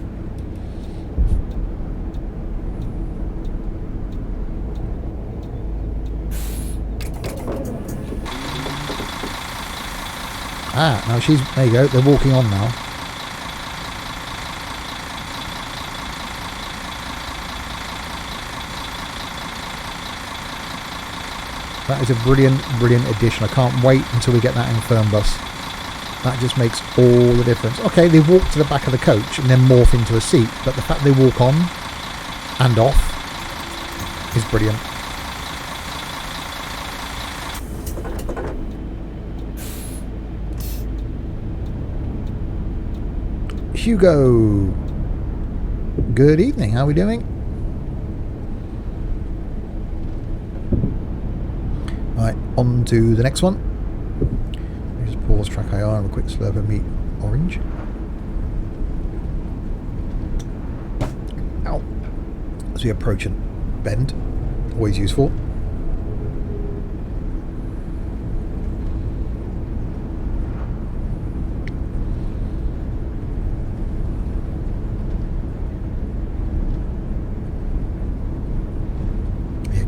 A: now she's... There you go, they're walking on now. That is a brilliant, brilliant addition. I can't wait until we get that in Fernbus. That just makes all the difference. Okay, they walk to the back of the coach and then morph into a seat, but the fact they walk on and off is brilliant. Hugo, good evening. How are we doing? Right, on to the next one. Let me just pause track IR and have a quick slurp of meat orange. Ow. As we approach a bend, always useful.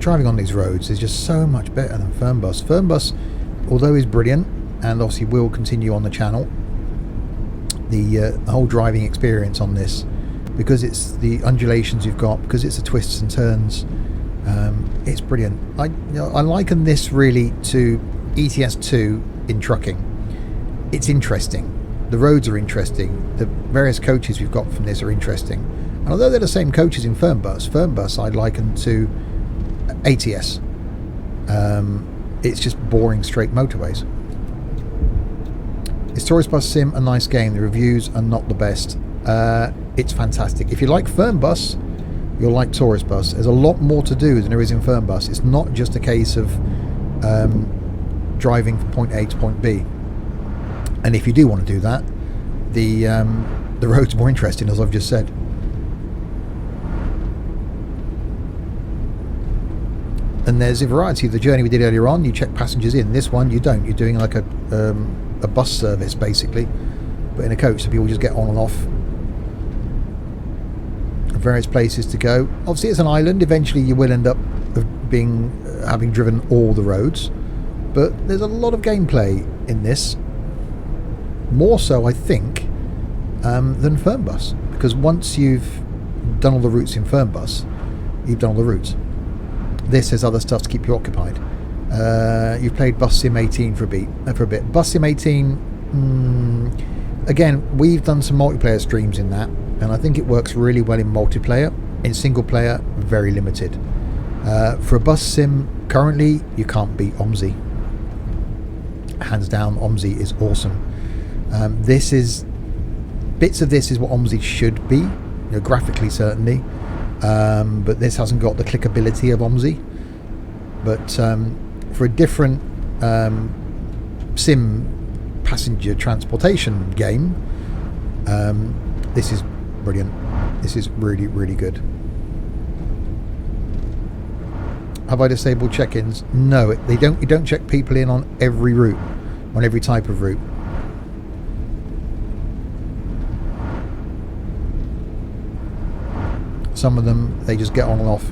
A: Driving on these roads is just so much better than Fernbus. Fernbus, although is brilliant and obviously will continue on the channel, the whole driving experience on this, because it's the undulations you've got, because it's the twists and turns, it's brilliant. I liken this really to ETS2 in trucking. It's interesting. The roads are interesting. The various coaches we've got from this are interesting. And although they're the same coaches in Fernbus I liken to ATS. It's just boring straight motorways. Is Tourist Bus Sim a nice game? The reviews are not the best. It's fantastic. If you like Fernbus, you'll like Tourist Bus. There's a lot more to do than there is in Fernbus. It's not just a case of driving from point A to point B. And if you do want to do that, the road's more interesting, as I've just said. And there's a variety of the journey we did earlier on. You check passengers in. This one you don't. You're doing like a bus service basically, but in a coach, so people just get on and off. Various places to go. Obviously, it's an island. Eventually, you will end up having driven all the roads, but there's a lot of gameplay in this. More so, I think, than Fernbus, because once you've done all the routes in Fernbus, you've done all the routes. This has other stuff to keep you occupied. You've played Bus Sim 18 for a bit. Bus Sim 18, again, we've done some multiplayer streams in that, and I think it works really well in multiplayer. In single player, very limited. For a Bus Sim, currently, you can't beat OMSI. Hands down, OMSI is awesome. Bits of this is what OMSI should be, graphically certainly. But this hasn't got the clickability of OMSI. But for a different sim passenger transportation game, this is brilliant. This is really, really good. Have I disabled check-ins? No, they don't. You don't check people in on every route, on every type of route. Some of them, they just get on and off.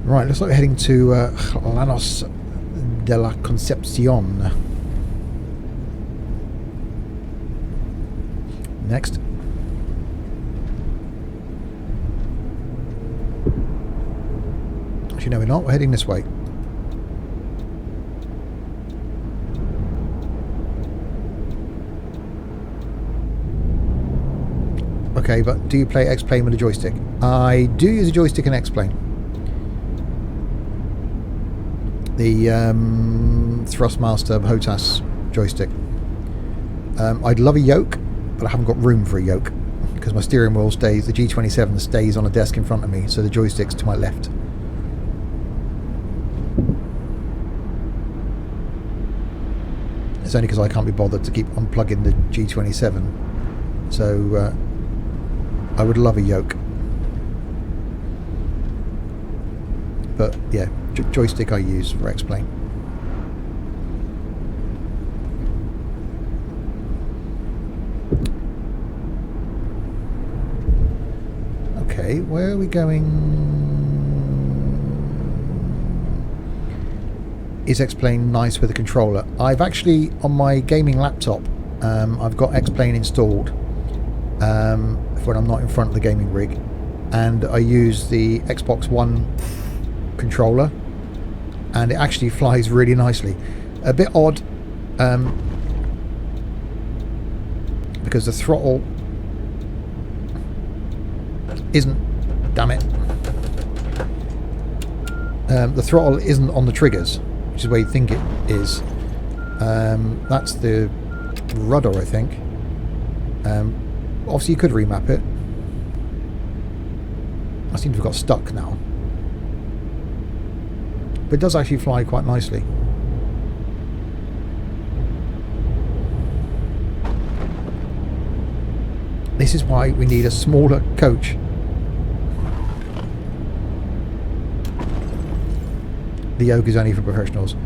A: Right, looks like we're heading to Llanos de la Concepcion. Next. Actually, no, we're not. We're heading this way. Okay, but do you play X-Plane with a joystick? I do use a joystick in X-Plane. The Thrustmaster HOTAS joystick. I'd love a yoke, but I haven't got room for a yoke because my steering wheel stays, the G27 stays on a desk in front of me, so the joystick's to my left. It's only because I can't be bothered to keep unplugging the G27. So I would love a yoke. But yeah, joystick I use for X-Plane. Okay, where are we going? Is X-Plane nice with a controller? I've actually, on my gaming laptop, I've got X-Plane installed when I'm not in front of the gaming rig, and I use the Xbox One controller, and it actually flies really nicely. A bit odd, because the throttle isn't, damn it, the throttle isn't on the triggers, which is where you think it is. That's the rudder, I think. Obviously you could remap it. I seem to have got stuck now, but it does actually fly quite nicely. This is why we need a smaller coach. The yoke is only for professionals.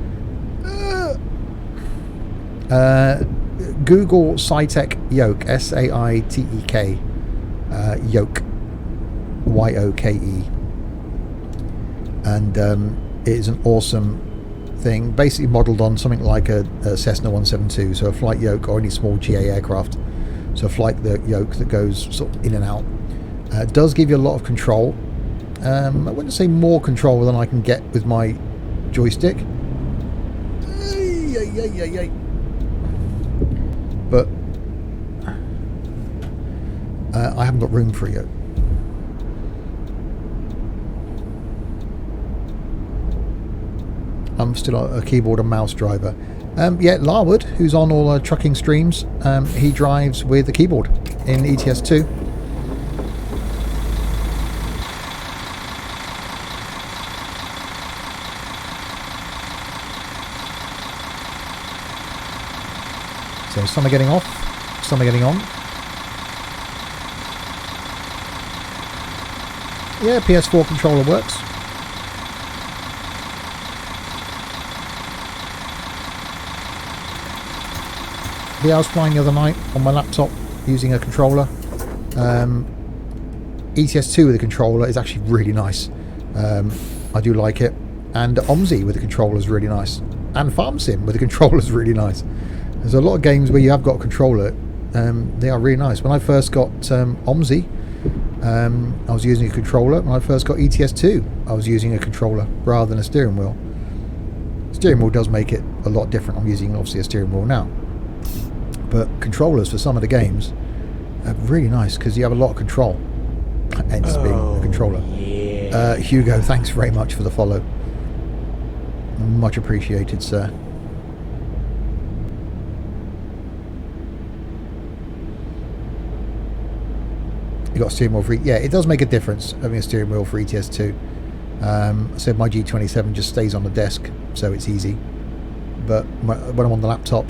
A: Google Saitek yoke, S-A-I-T-E-K, yoke, Y-O-K-E, and it is an awesome thing, basically modelled on something like a Cessna 172, so a flight yoke, or any small GA aircraft, so a flight yoke that goes sort of in and out. It does give you a lot of control. I wouldn't say more control than I can get with my joystick, but I haven't got room for it yet. I'm still a keyboard and mouse driver. Yeah, Larwood, who's on all our trucking streams, he drives with the keyboard in ETS2. So some are getting off, some are getting on. Yeah, PS4 controller works. Yeah, I was flying the other night on my laptop using a controller. ETS2 with a controller is actually really nice. I do like it. And OMSI with a controller is really nice. And FarmSim with a controller is really nice. There's a lot of games where you have got a controller. They are really nice. When I first got OMSI, I was using a controller. When I first got ETS2, I was using a controller rather than a steering wheel. Steering wheel does make it a lot different. I'm using obviously a steering wheel now. But controllers for some of the games are really nice because you have a lot of control. Hence being a controller. Yeah. Hugo, thanks very much for the follow. Much appreciated, sir. You got a steering wheel for yeah, it does make a difference having a steering wheel for ETS2. I said my G27 just stays on the desk, so it's easy. But when I'm on the laptop,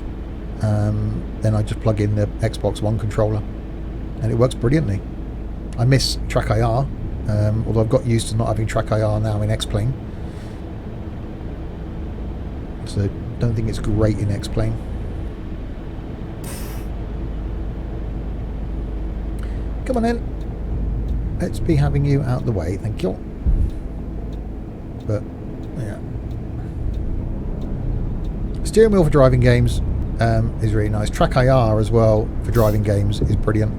A: then I just plug in the Xbox One controller, and it works brilliantly. I miss Track IR, although I've got used to not having Track IR now in X-Plane. So don't think it's great in X-Plane. Come on in. Let's be having you out the way, thank you. But yeah, steering wheel for driving games is really nice. Track IR as well for driving games is brilliant.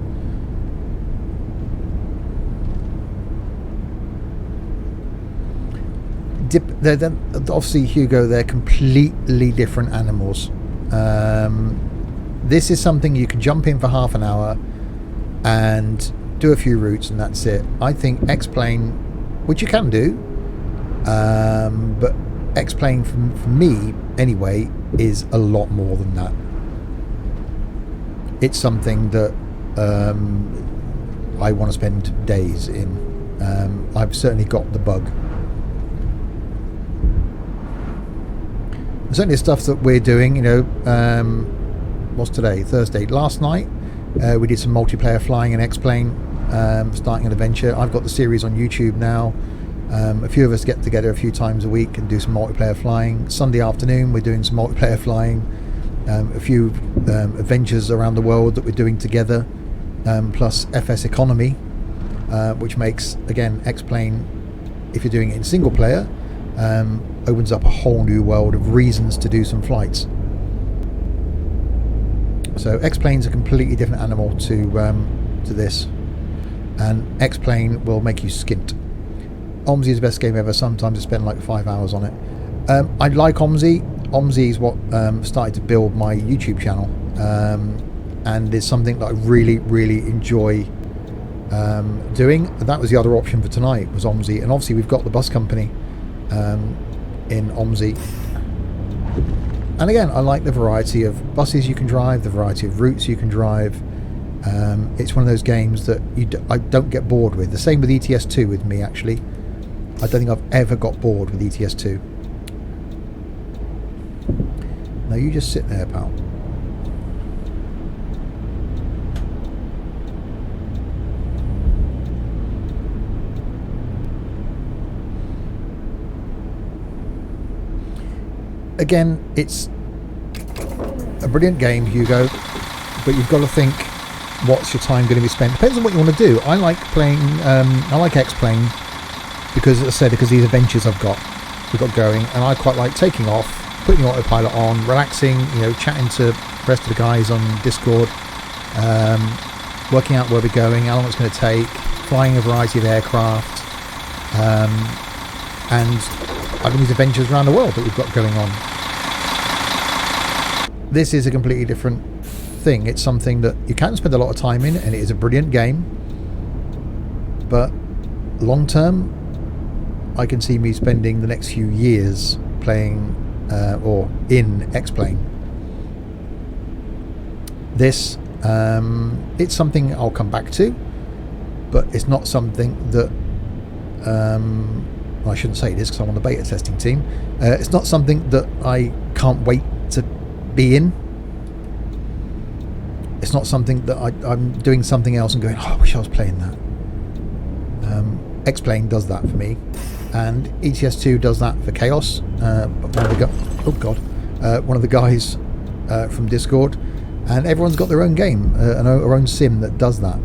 A: They're obviously, Hugo, they're completely different animals. This is something you can jump in for half an hour and do a few routes and that's it. I think X-Plane, which you can do, but X-Plane for me anyway is a lot more than that. It's something that I want to spend days in. I've certainly got the bug. Certainly stuff that we're doing, you know, what's today? Thursday. Last night we did some multiplayer flying in X-Plane. starting an adventure. I've got the series on YouTube now. A few of us get together a few times a week and do some multiplayer flying. Sunday afternoon we're doing some multiplayer flying. A few adventures around the world that we're doing together, plus FS Economy, which makes, again, X-Plane, if you're doing it in single player, opens up a whole new world of reasons to do some flights. So X-Plane's a completely different animal to this, and X-Plane will make you skint. OMSI is the best game ever. Sometimes I spend like 5 hours on it. I like OMSI. OMSI is what started to build my YouTube channel, and it's something that I really enjoy doing. That was the other option for tonight, was OMSI, and obviously we've got the bus company in OMSI. And again, I like the variety of buses you can drive, the variety of routes you can drive. It's one of those games that I don't get bored with. The same with ETS2 with me, actually. I don't think I've ever got bored with ETS2. No, you just sit there, pal. Again, it's a brilliant game, Hugo, but you've got to think, what's your time going to be spent? Depends on what you want to do. I like playing, I like X-Plane because, as I said, because these adventures we've got going, and I quite like taking off, putting the autopilot on, relaxing, chatting to the rest of the guys on Discord, working out where we're going, how long it's going to take, flying a variety of aircraft, and having these adventures around the world that we've got going on. This is a completely different thing. It's something that you can spend a lot of time in, and it is a brilliant game, but long term I can see me spending the next few years playing or in X-Plane. This it's something I'll come back to, but it's not something that well, I shouldn't say this because I'm on the beta testing team. It's not something that I can't wait to be in. It's not something that I'm doing something else and going, oh, I wish I was playing that. X-Plane does that for me, and ETS2 does that for Chaos. One of the guys from Discord, and everyone's got their own game, their own sim that does that.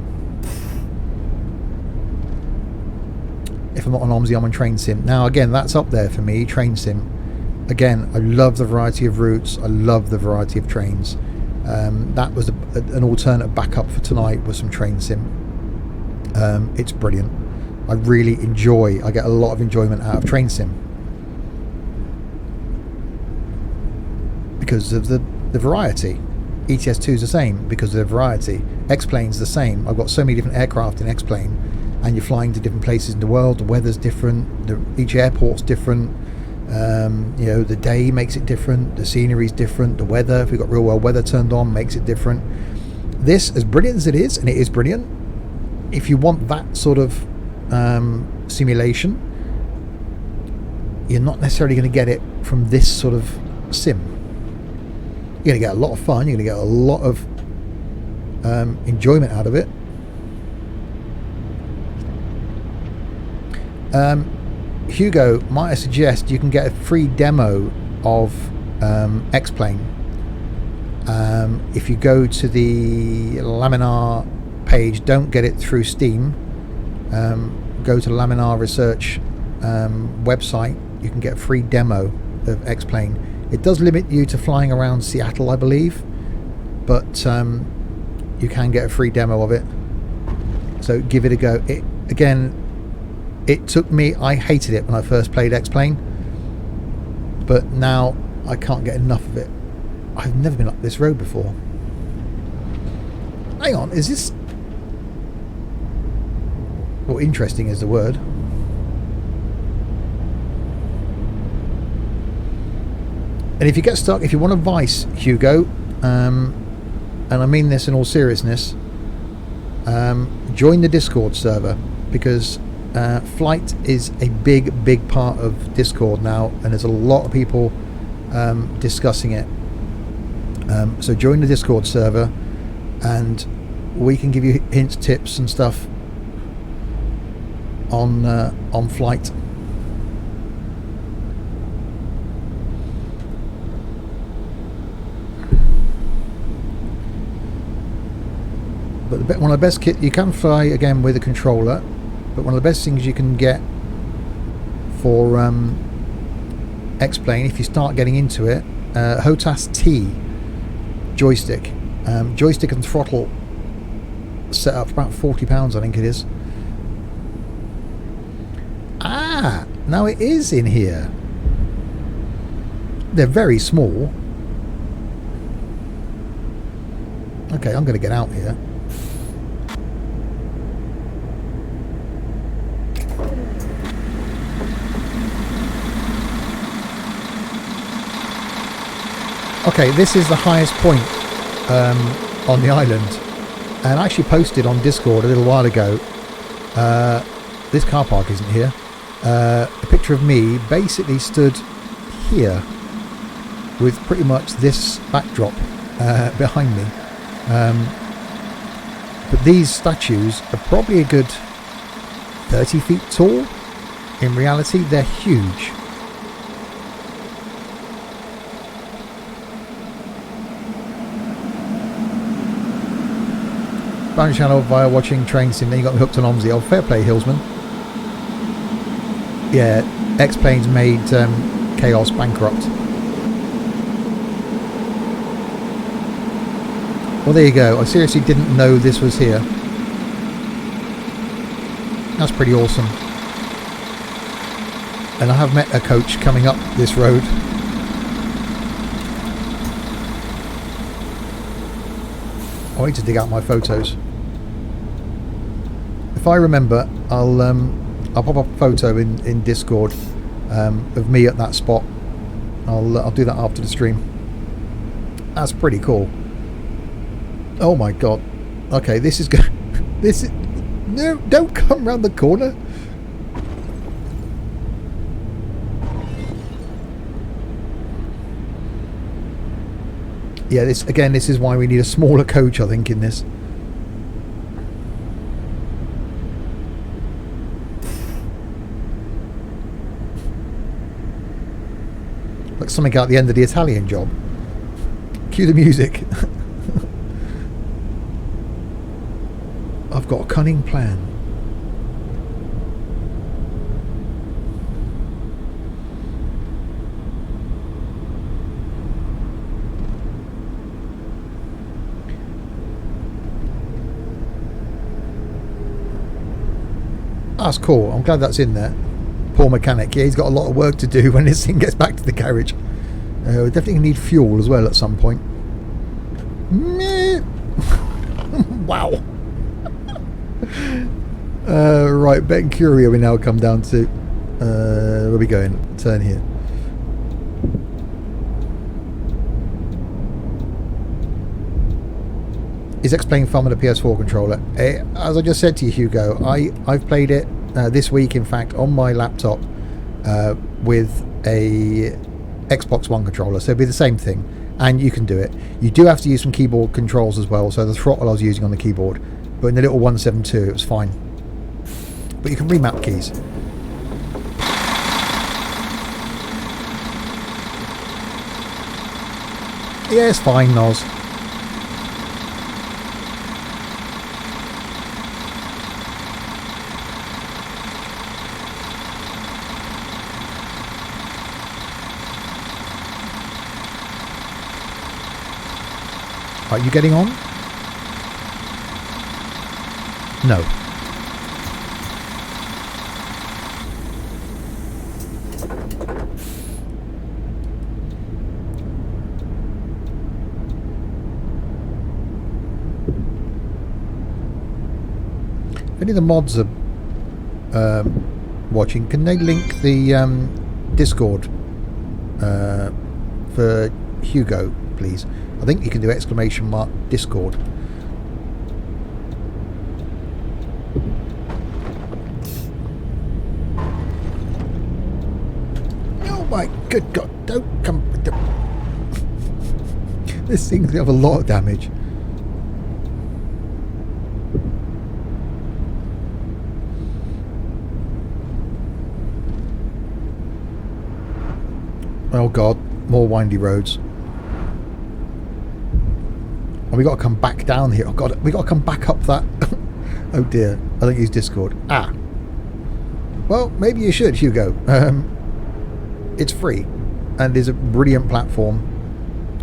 A: If I'm not on OMSI, I'm on Train Sim. Now again, that's up there for me, Train Sim. Again, I love the variety of routes, I love the variety of trains. That was an alternate backup for tonight, was some Train Sim. It's brilliant. I get a lot of enjoyment out of Train Sim because of the variety. ETS2 is the same because of the variety. X-Plane's the same. I've got so many different aircraft in X-Plane, and you're flying to different places in the world. The weather's different, each airport's different. The day makes it different, the scenery's different, the weather, if we've got real world weather turned on, makes it different. This, as brilliant as it is, and it is brilliant, if you want that sort of simulation, you're not necessarily going to get it from this sort of sim. You're going to get a lot of fun, you're going to get a lot of enjoyment out of it. Hugo, might I suggest you can get a free demo of X-Plane. If you go to the Laminar page, don't get it through Steam, go to the Laminar Research website, you can get a free demo of X-Plane. It does limit you to flying around Seattle, I believe, but you can get a free demo of it, so give it a go. It took me, I hated it when I first played X-Plane, but now I can't get enough of it. I've never been up this road before. Hang on, is this... Well, interesting is the word. And if you get stuck, if you want advice, Hugo, and I mean this in all seriousness, join the Discord server, because flight is a big part of Discord now, and there's a lot of people discussing it. So join the Discord server, and we can give you hints, tips and stuff on flight. But one of the best kit, you can fly again with a controller, but one of the best things you can get for X-Plane, if you start getting into it, HOTAS T joystick. Joystick and throttle set up for about £40, I think it is. Ah, now it is in here. They're very small. Okay, I'm going to get out here. Okay, this is the highest point on the island, and I actually posted on Discord a little while ago, this car park isn't here, a picture of me basically stood here with pretty much this backdrop behind me, but these statues are probably a good 30 feet tall. In reality, they're huge. Found your channel via watching Train Sim, then you got me hooked on OMSI. Oh, fair play, Hillsman. Yeah, X-Planes made Chaos bankrupt. Well, there you go. I seriously didn't know this was here. That's pretty awesome. And I have met a coach coming up this road. I need to dig out my photos. If I remember, I'll pop up a photo in Discord of me at that spot. I'll do that after the stream. That's pretty cool. Oh my god. Okay, this is good. This is no. Don't come round the corner. Yeah, this is why we need a smaller coach, I think, in this. Like something out the end of the Italian Job. Cue the music. I've got a cunning plan. That's cool. I'm glad that's in there. Poor mechanic. Yeah, he's got a lot of work to do when this thing gets back to the garage. We definitely need fuel as well at some point. Wow. Right, Ben Curia we now come down to. Where are we going? Turn here. Is X-Plane fun with a PS4 controller? As I just said to you, Hugo, I've played it this week, in fact, on my laptop with a Xbox One controller, so it'd be the same thing, and you can do it. You do have to use some keyboard controls as well, so the throttle I was using on the keyboard, but in the little 172 it was fine. But you can remap keys. Yeah, it's fine, Noz. Are you getting on? No. If any of the mods are watching, can they link the Discord for Hugo, please? I think you can do ! Discord. Oh my good god, don't come. This thing's gonna have a lot of damage. Oh god, more windy roads. And we got to come back down here. Oh god, we got to come back up that. Oh dear, I think he's Discord. Ah. Well, maybe you should, Hugo. It's free and is a brilliant platform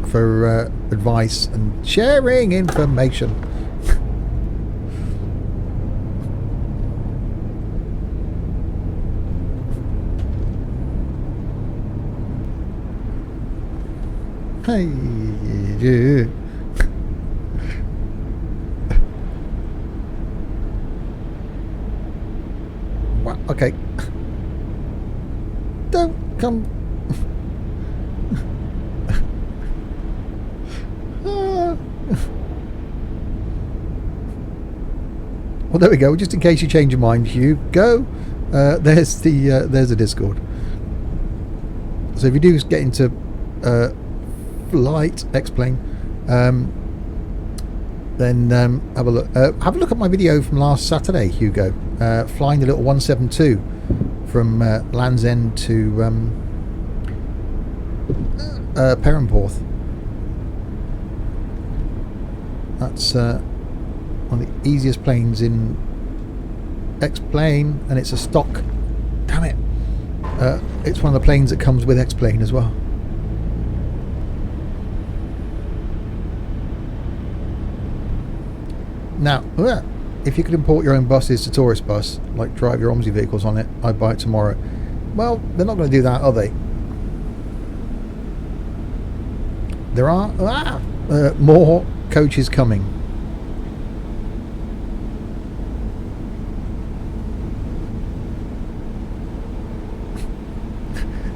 A: for advice and sharing information. Hey. Wow, okay. Don't come. Well, there we go. Just in case you change your mind, Hugh, go. There's the Discord. So if you do get into flight X-plane, then have a look. Have a look at my video from last Saturday, Hugo, flying the little 172 from Land's End to Perranporth. That's one of the easiest planes in X-plane, and it's a stock. Damn it! It's one of the planes that comes with X-plane as well. Now, if you could import your own buses to Tourist Bus, like drive your OMSI vehicles on it, I'd buy it tomorrow. Well, they're not going to do that, are they? There are more coaches coming.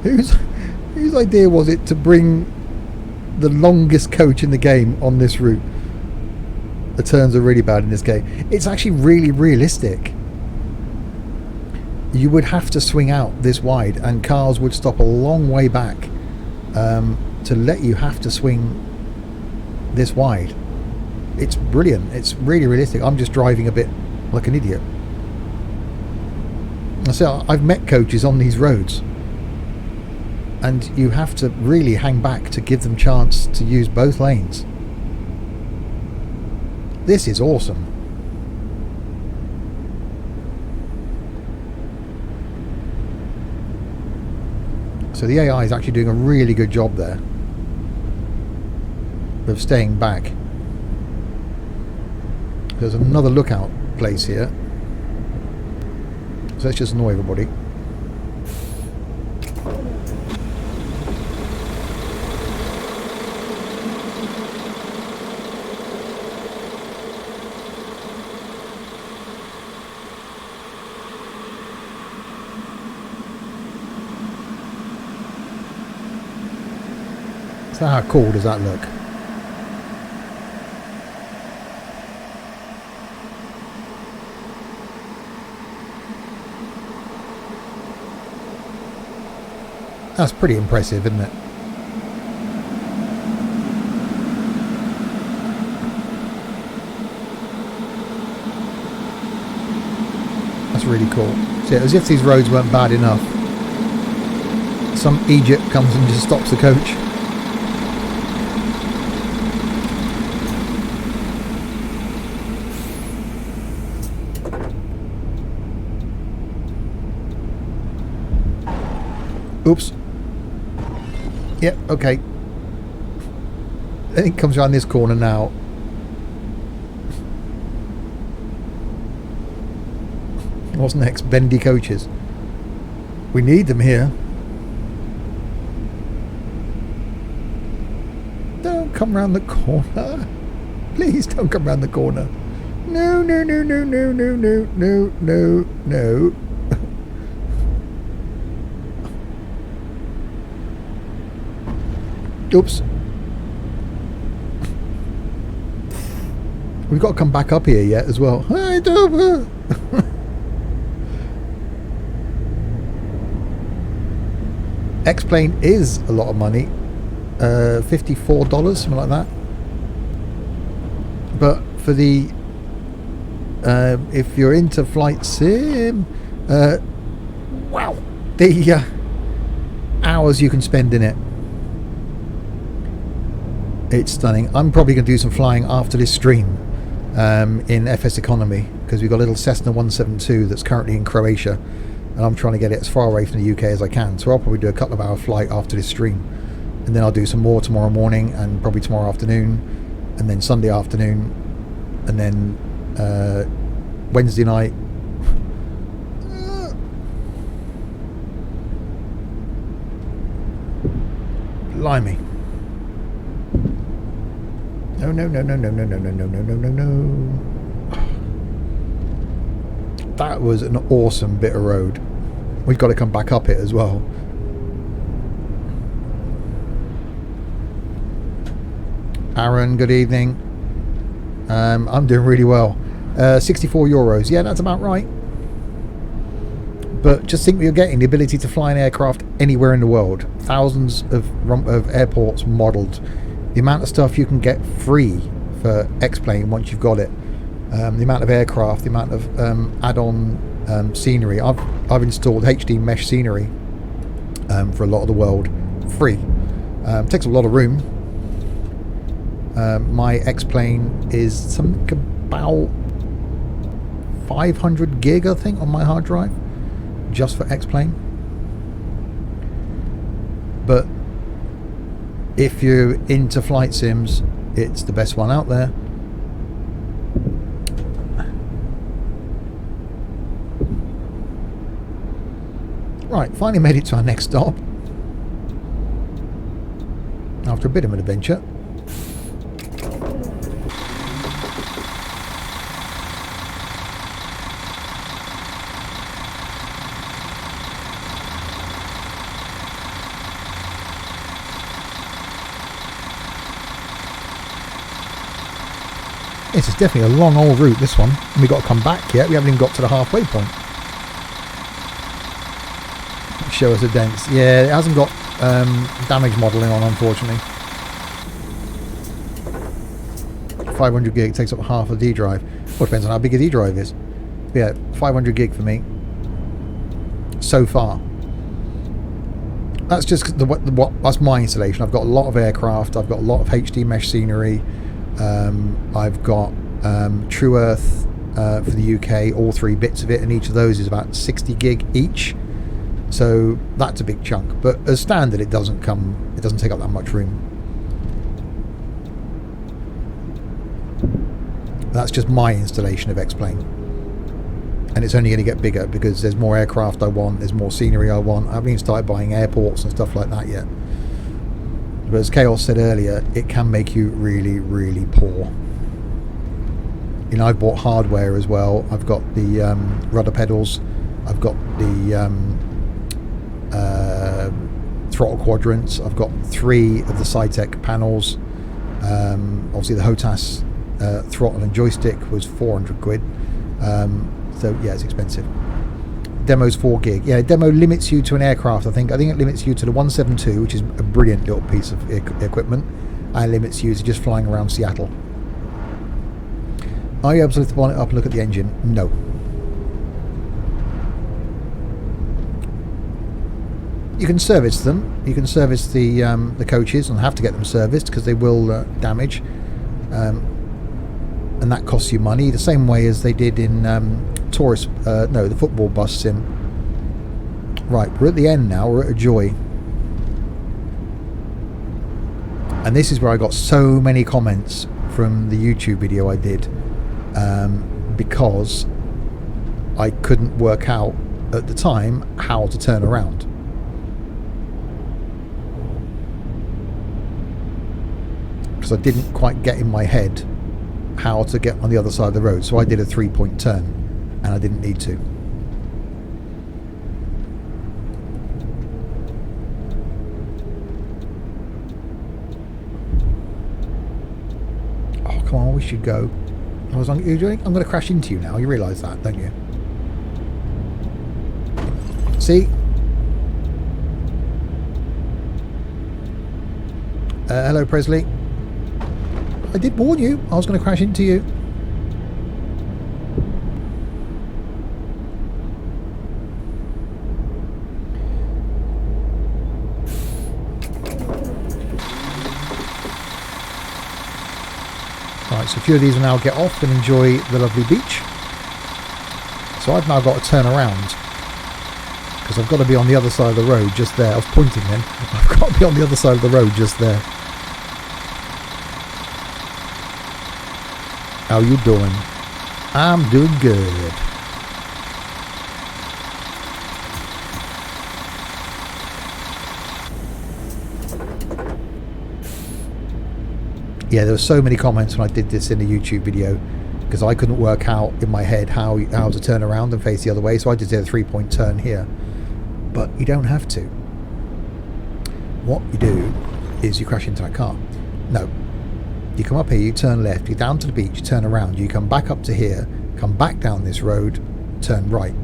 A: Whose idea was it to bring the longest coach in the game on this route? The turns are really bad in this game. It's actually really realistic. You would have to swing out this wide, and cars would stop a long way back to let you have to swing this wide. It's brilliant. It's really realistic. I'm just driving a bit like an idiot. So I've met coaches on these roads, and you have to really hang back to give them chance to use both lanes. This is awesome. So the AI is actually doing a really good job there of staying back. There's another lookout place here. So let's just annoy everybody. So how cool does that look? That's pretty impressive, isn't it? That's really cool. See, as if these roads weren't bad enough, some Egypt comes and just stops the coach. Oops. Yep, okay. I think it comes around this corner now. What's next? Bendy coaches. We need them here. Don't come round the corner. Please don't come round the corner. No, no, no, no, no, no, no, no, no, no. Oops. We've got to come back up here yet as well. X-plane is a lot of money. $54, something like that. But for the if you're into flight sim, wow, the hours you can spend in it. It's stunning. I'm probably going to do some flying after this stream in FS Economy, because we've got a little Cessna 172 that's currently in Croatia, and I'm trying to get it as far away from the UK as I can. So I'll probably do a couple of hour flight after this stream, and then I'll do some more tomorrow morning, and probably tomorrow afternoon, and then Sunday afternoon, and then Wednesday night. Blimey. No, no, no, no, no, no, no, no, no, no, no, no, no. That was an awesome bit of road. We've got to come back up it as well. Aaron, good evening. I'm doing really well. 64 euros. Yeah, that's about right. But just think, you're getting the ability to fly an aircraft anywhere in the world. Thousands of airports modelled. The amount of stuff you can get free for X-Plane once you've got it. The amount of aircraft, the amount of add-on scenery. I've installed HD mesh scenery for a lot of the world, free. Takes a lot of room. My X-Plane is something about 500 gig, I think, on my hard drive, just for X-Plane. But if you're into flight sims, it's the best one out there. Right, finally made it to our next stop after a bit of an adventure. This is definitely a long old route, this one. And we've got to come back yet. We haven't even got to the halfway point. Show us the dents. Yeah, it hasn't got damage modelling on, unfortunately. 500 gig takes up half a D drive. Well, it depends on how big a D drive is. But yeah, 500 gig for me so far. That's just that's my installation. I've got a lot of aircraft. I've got a lot of HD mesh scenery. I've got True Earth for the UK, all 3 bits of it, and each of those is about 60 gig each. So that's a big chunk. But as standard, it doesn't take up that much room. That's just my installation of X-Plane, and it's only going to get bigger because there's more aircraft I want, there's more scenery I want. I haven't even started buying airports and stuff like that yet. But as Chaos said earlier, it can make you really, really poor. You know, I've bought hardware as well. I've got the rudder pedals. I've got the throttle quadrants. I've got 3 of the Cytec panels. Obviously, the HOTAS throttle and joystick was 400 quid. So yeah, it's expensive. Demo's 4 gig. Yeah, demo limits you to an aircraft. I think it limits you to the 172, which is a brilliant little piece of equipment, and limits you to just flying around Seattle. Are you able to lift the bonnet up and look at the engine? No. You can service them. You can service the coaches, and have to get them serviced because they will damage, and that costs you money the same way as they did in the football bus sim. Right, we're at the end now. We're at a Joy, and this is where I got so many comments from the YouTube video I did, because I couldn't work out at the time how to turn around. Because I didn't quite get in my head how to get on the other side of the road, so I did a 3-point turn, and I didn't need to. Oh, come on, we should go. I'm going to crash into you now. You realise that, don't you? See? Hello, Presley. I did warn you. I was going to crash into you. Right, so a few of these will now get off and enjoy the lovely beach. So I've now got to turn around because I've got to be on the other side of the road just there. I was pointing then. I've got to be on the other side of the road just there. How you doing? I'm doing good. Yeah, there were so many comments when I did this in the YouTube video because I couldn't work out in my head how to turn around and face the other way, so I just did a 3-point turn here. But you don't have to. What you do is you crash into that car. No. You come up here, you turn left, you're down to the beach, you turn around, you come back up to here, come back down this road, turn right.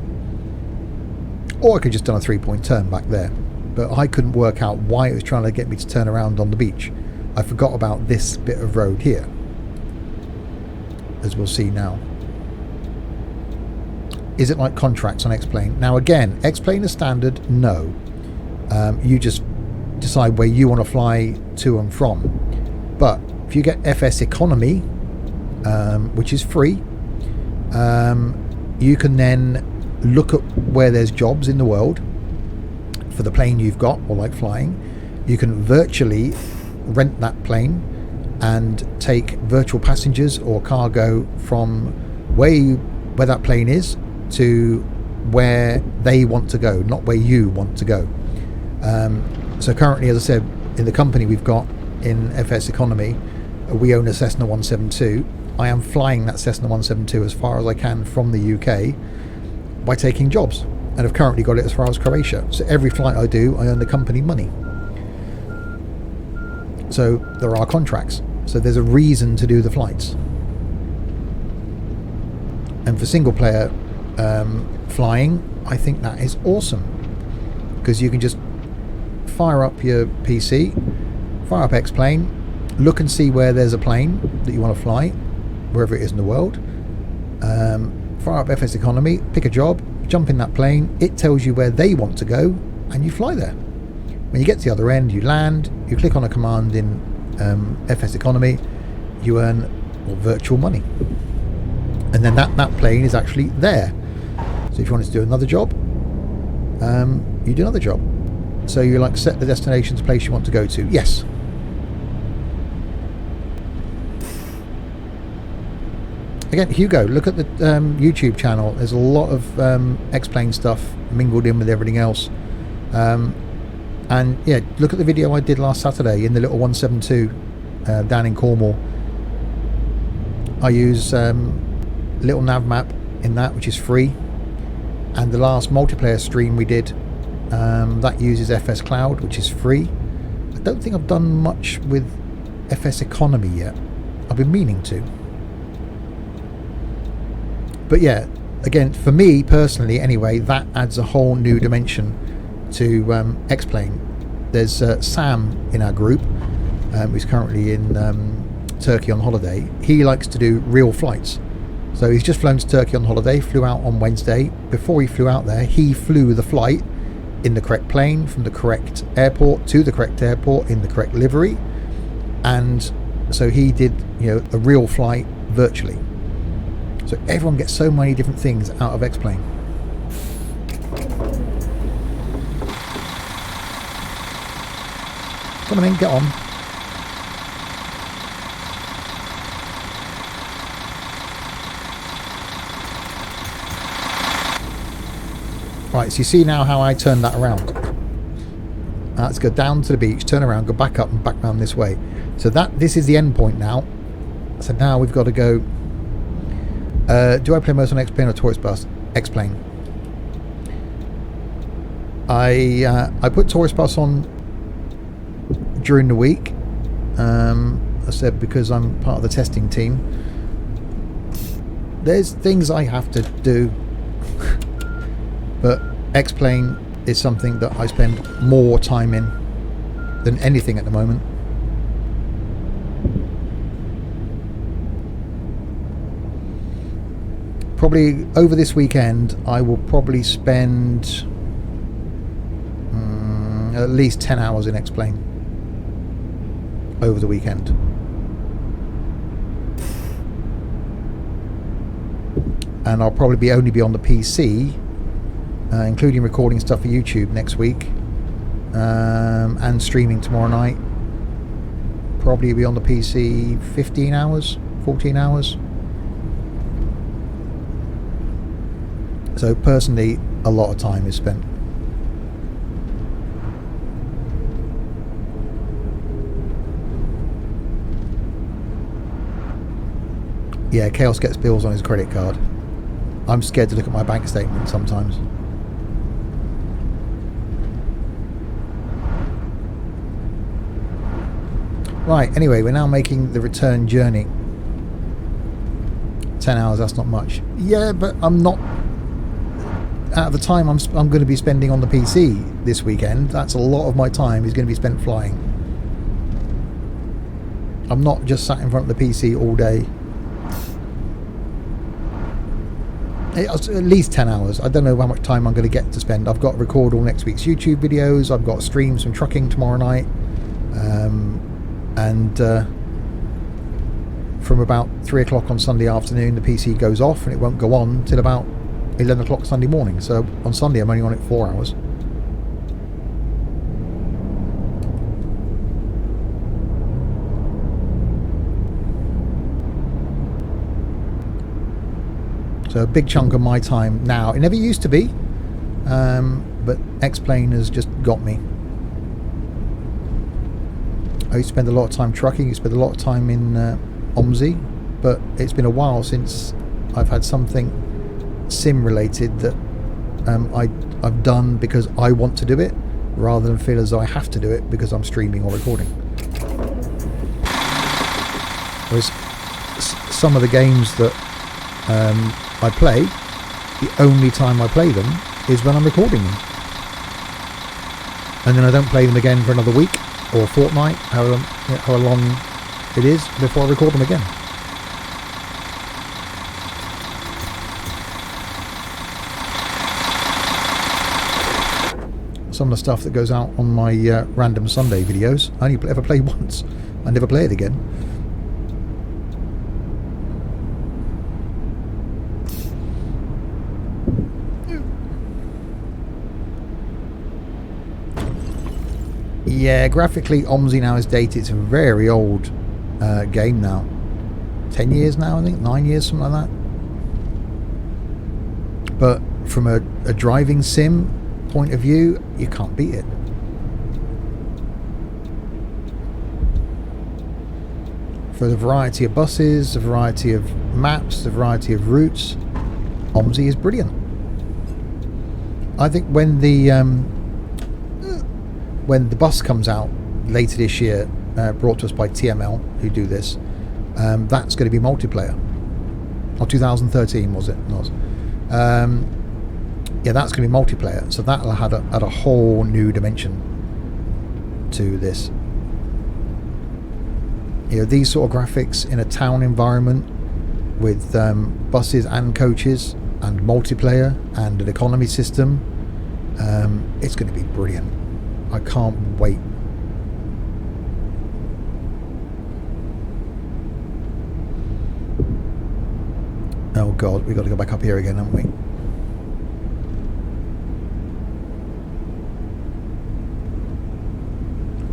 A: Or I could just done a 3-point turn back there. But I couldn't work out why it was trying to get me to turn around on the beach. I forgot about this bit of road here, as we'll see now. Is it like contracts on X-Plane? Now again, X-Plane is standard, no. You just decide where you want to fly to and from. But if you get FS Economy, which is free, you can then look at where there's jobs in the world for the plane you've got or like flying. You can virtually rent that plane and take virtual passengers or cargo from where that plane is to where they want to go, not where you want to go. So currently, as I said, in the company we've got in FS Economy, we own a Cessna 172. I am flying that Cessna 172 as far as I can from the UK by taking jobs, and I've currently got it as far as Croatia. So every flight I do, I earn the company money. So there are contracts. So there's a reason to do the flights. And for single player flying, I think that is awesome, because you can just fire up your PC, fire up X-Plane, look and see where there's a plane that you want to fly, wherever it is in the world. Fire up FS Economy, pick a job, jump in that plane, it tells you where they want to go, and you fly there. When you get to the other end, you land, you click on a command in FS Economy, you earn virtual money. And then that plane is actually there. So if you wanted to do another job, you do another job. So you like set the destination's place you want to go to. Yes. Again, Hugo, look at the YouTube channel. There's a lot of X-Plane stuff mingled in with everything else. And yeah, look at the video I did last Saturday in the little 172 down in Cornwall. I use little nav map in that, which is free. And the last multiplayer stream we did, that uses FS Cloud, which is free. I don't think I've done much with FS Economy yet. I've been meaning to. But yeah, again, for me personally anyway, that adds a whole new dimension to X-Plane. There's Sam in our group, who's currently in Turkey on holiday. He likes to do real flights. So he's just flown to Turkey on holiday, flew out on Wednesday. Before he flew out there, he flew the flight in the correct plane from the correct airport to the correct airport in the correct livery. And so he did, a real flight virtually. So everyone gets so many different things out of X-Plane. Come on in, get on. Right, so you see now how I turned that around. Let's go down to the beach, turn around, go back up and back round this way. So this is the end point now. So now we've got to go. Do I play most on X-Plane or Tourist Bus? X-Plane. I put Tourist Bus on during the week. I said because I'm part of the testing team. There's things I have to do. But X-Plane is something that I spend more time in than anything at the moment. Probably over this weekend I will probably spend at least 10 hours in X-Plane over the weekend. and I'll probably only be on the PC, including recording stuff for YouTube next week, and streaming tomorrow night. Probably be on the PC 15 hours, 14 hours. So personally, a lot of time is spent. Yeah, Chaos gets bills on his credit card. I'm scared to look at my bank statement sometimes. Right, anyway, we're now making the return journey. 10 hours, that's not much. Yeah, but I'm not... Out of the time I'm going to be spending on the PC this weekend, that's a lot of my time is going to be spent flying. I'm not just sat in front of the PC all day. It's at least 10 hours. I don't know how much time I'm going to get to spend. I've got to record all next week's YouTube videos. I've got streams from trucking tomorrow night. And from about 3 o'clock on Sunday afternoon, the PC goes off and it won't go on till about 11 o'clock Sunday morning. So on Sunday, I'm only on it 4 hours. So a big chunk of my time now. It never used to be, but X-Plane has just got me. I used to spend a lot of time trucking. You spend a lot of time in OMSI, but it's been a while since I've had something sim related that I've done because I want to do it, rather than feel as though I have to do it because I'm streaming or recording. Whereas some of the games that I play, the only time I play them is when I'm recording them, and then I don't play them again for another week or fortnight, how long it is before I record them again. Some of the stuff that goes out on my random Sunday videos, I only ever play once. I never play it again. Yeah, graphically, OMSI now is dated. It's a very old game now. 10 years now, I think. 9 years, something like that. But from a driving sim point of view, you can't beat it. For the variety of buses, the variety of maps, the variety of routes, OMSI is brilliant. I think when the bus comes out later this year, brought to us by TML, who do this, that's going to be multiplayer. Or 2013 was it? No. Yeah, that's going to be multiplayer. So that'll add a whole new dimension to this. You know, these sort of graphics in a town environment with buses and coaches and multiplayer and an economy system, it's going to be brilliant. I can't wait. Oh god, we've got to go back up here again, haven't we?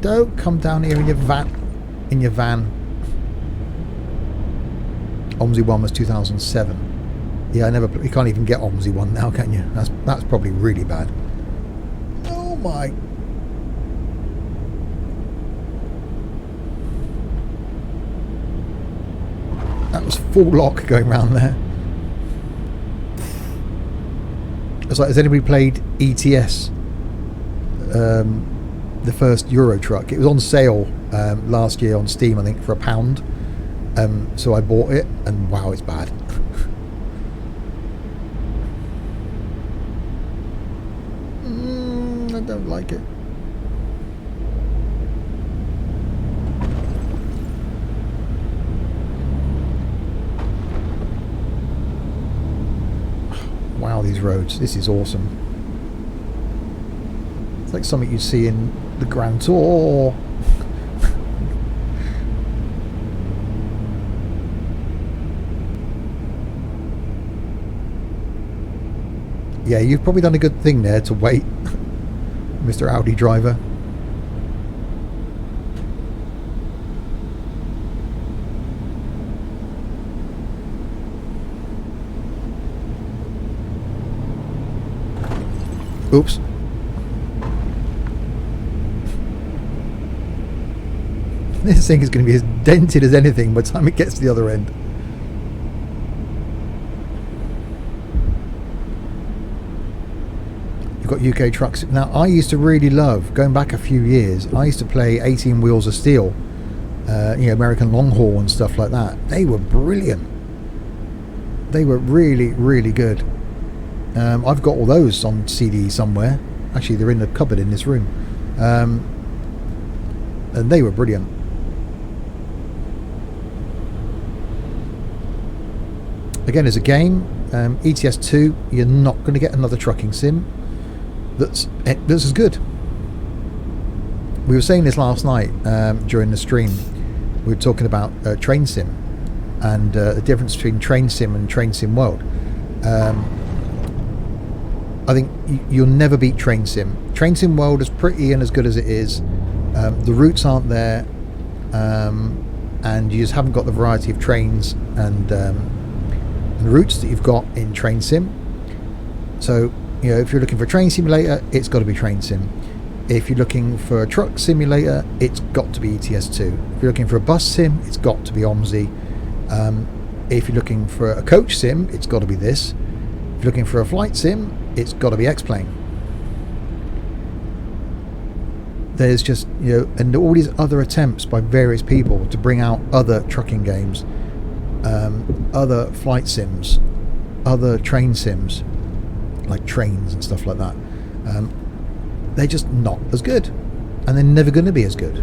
A: Don't come down here in your van. OMSI 1 was 2007. Yeah, you can't even get OMSI 1 now, can you? That's probably really bad. Oh my. That was full lock going around there. It's like, has anybody played ETS? The first Euro truck. It was on sale last year on Steam, I think, for £1. So I bought it, and wow, it's bad. I don't like it. Wow, these roads. This is awesome. It's like something you'd see in the Grand Tour. Yeah, you've probably done a good thing there to wait, Mr. Audi driver. Oops. This thing is going to be as dented as anything by the time it gets to the other end. You've got UK trucks. Now, I used to really love, going back a few years, I used to play 18 Wheels of Steel, American Long Haul and stuff like that. They were brilliant. They were really, really good. I've got all those on CD somewhere. Actually, they're in the cupboard in this room. And they were brilliant. Again, as a game, ETS2, you're not going to get another trucking sim that's as good. We were saying this last night during the stream. We were talking about Train Sim and the difference between Train Sim and Train Sim World. I think you'll never beat Train Sim. Train Sim World is pretty and as good as it is. The routes aren't there, and you just haven't got the variety of trains and the routes that you've got in Train Sim. So, if you're looking for a train simulator, it's got to be Train Sim. If you're looking for a truck simulator, it's got to be ETS2. If you're looking for a bus sim, it's got to be OMSI. If you're looking for a coach sim, it's got to be this. If you're looking for a flight sim, it's got to be X-Plane. There's just, and all these other attempts by various people to bring out other trucking games, other flight sims, other train sims, like trains and stuff like that. They're just not as good, and they're never going to be as good.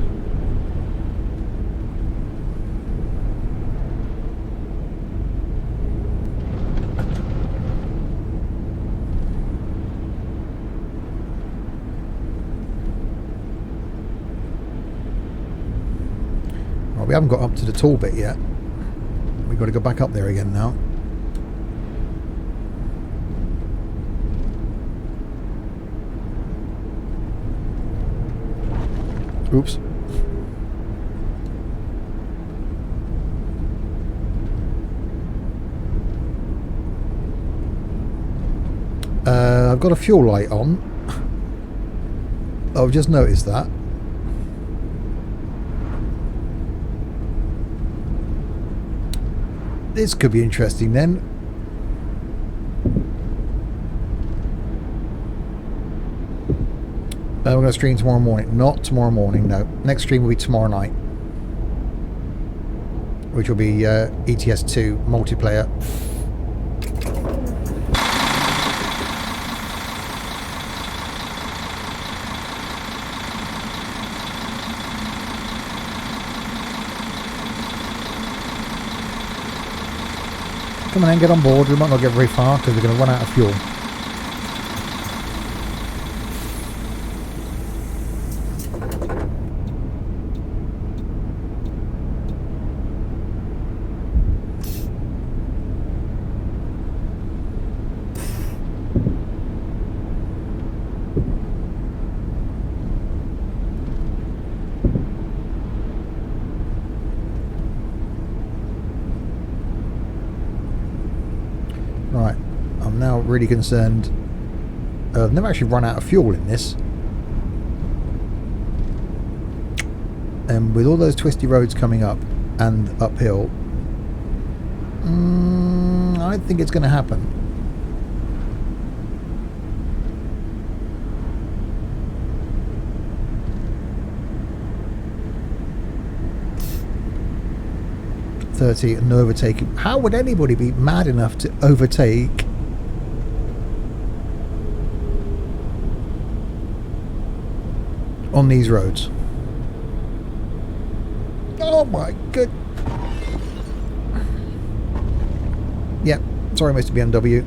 A: We haven't got up to the tall bit yet. We've got to go back up there again now. Oops. I've got a fuel light on. I've just noticed that. This could be interesting then. We're going to stream tomorrow morning. Not tomorrow morning, no. Next stream will be tomorrow night, which will be ETS2 multiplayer. Come on then, get on board. We might not get very far because we're going to run out of fuel. Right, I'm now really concerned. I've never actually run out of fuel in this. And with all those twisty roads coming up and uphill, I think it's going to happen. And overtaking. How would anybody be mad enough to overtake on these roads? Oh my good. Yeah, sorry, Mr. BMW.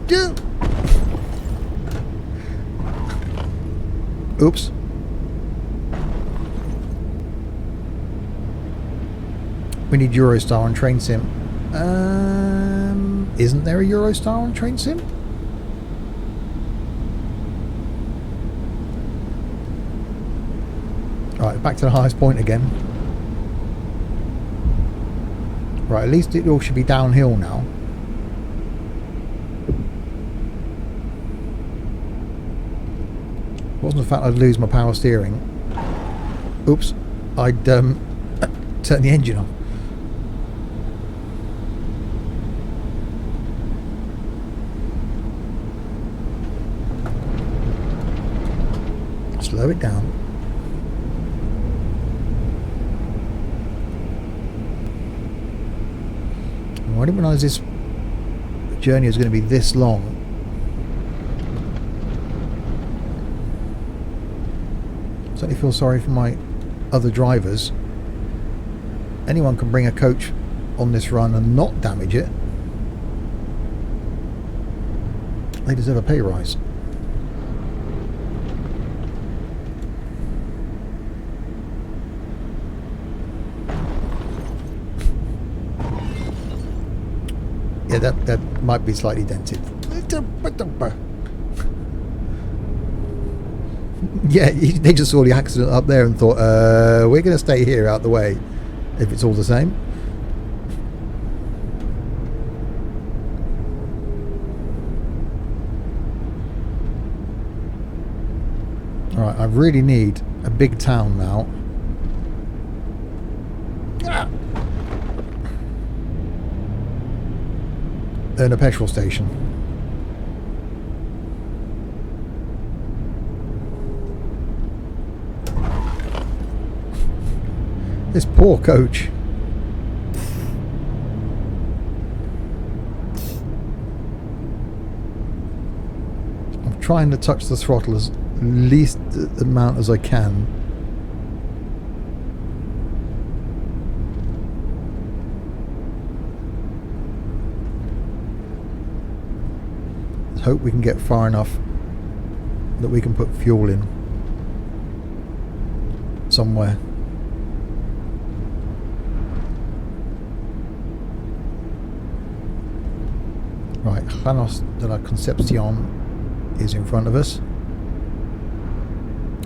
A: Dude. Oops. We need Eurostar on Train Sim. Isn't there a Eurostar on Train Sim? Right, back to the highest point again. Right, at least it all should be downhill now. Wasn't the fact I'd lose my power steering. Oops, I'd turn the engine off. Slow it down. I didn't realise this journey was going to be this long. Certainly feel sorry for my other drivers. Anyone can bring a coach on this run and not damage it. They deserve a pay rise. Yeah, that might be slightly dented. Yeah, they just saw the accident up there and thought, we're going to stay here out the way if it's all the same. Alright, I really need a big town now. And a petrol station. This poor coach. I'm trying to touch the throttle as least amount as I can. Hope we can get far enough that we can put fuel in somewhere. Right, Llanos de la Concepcion is in front of us.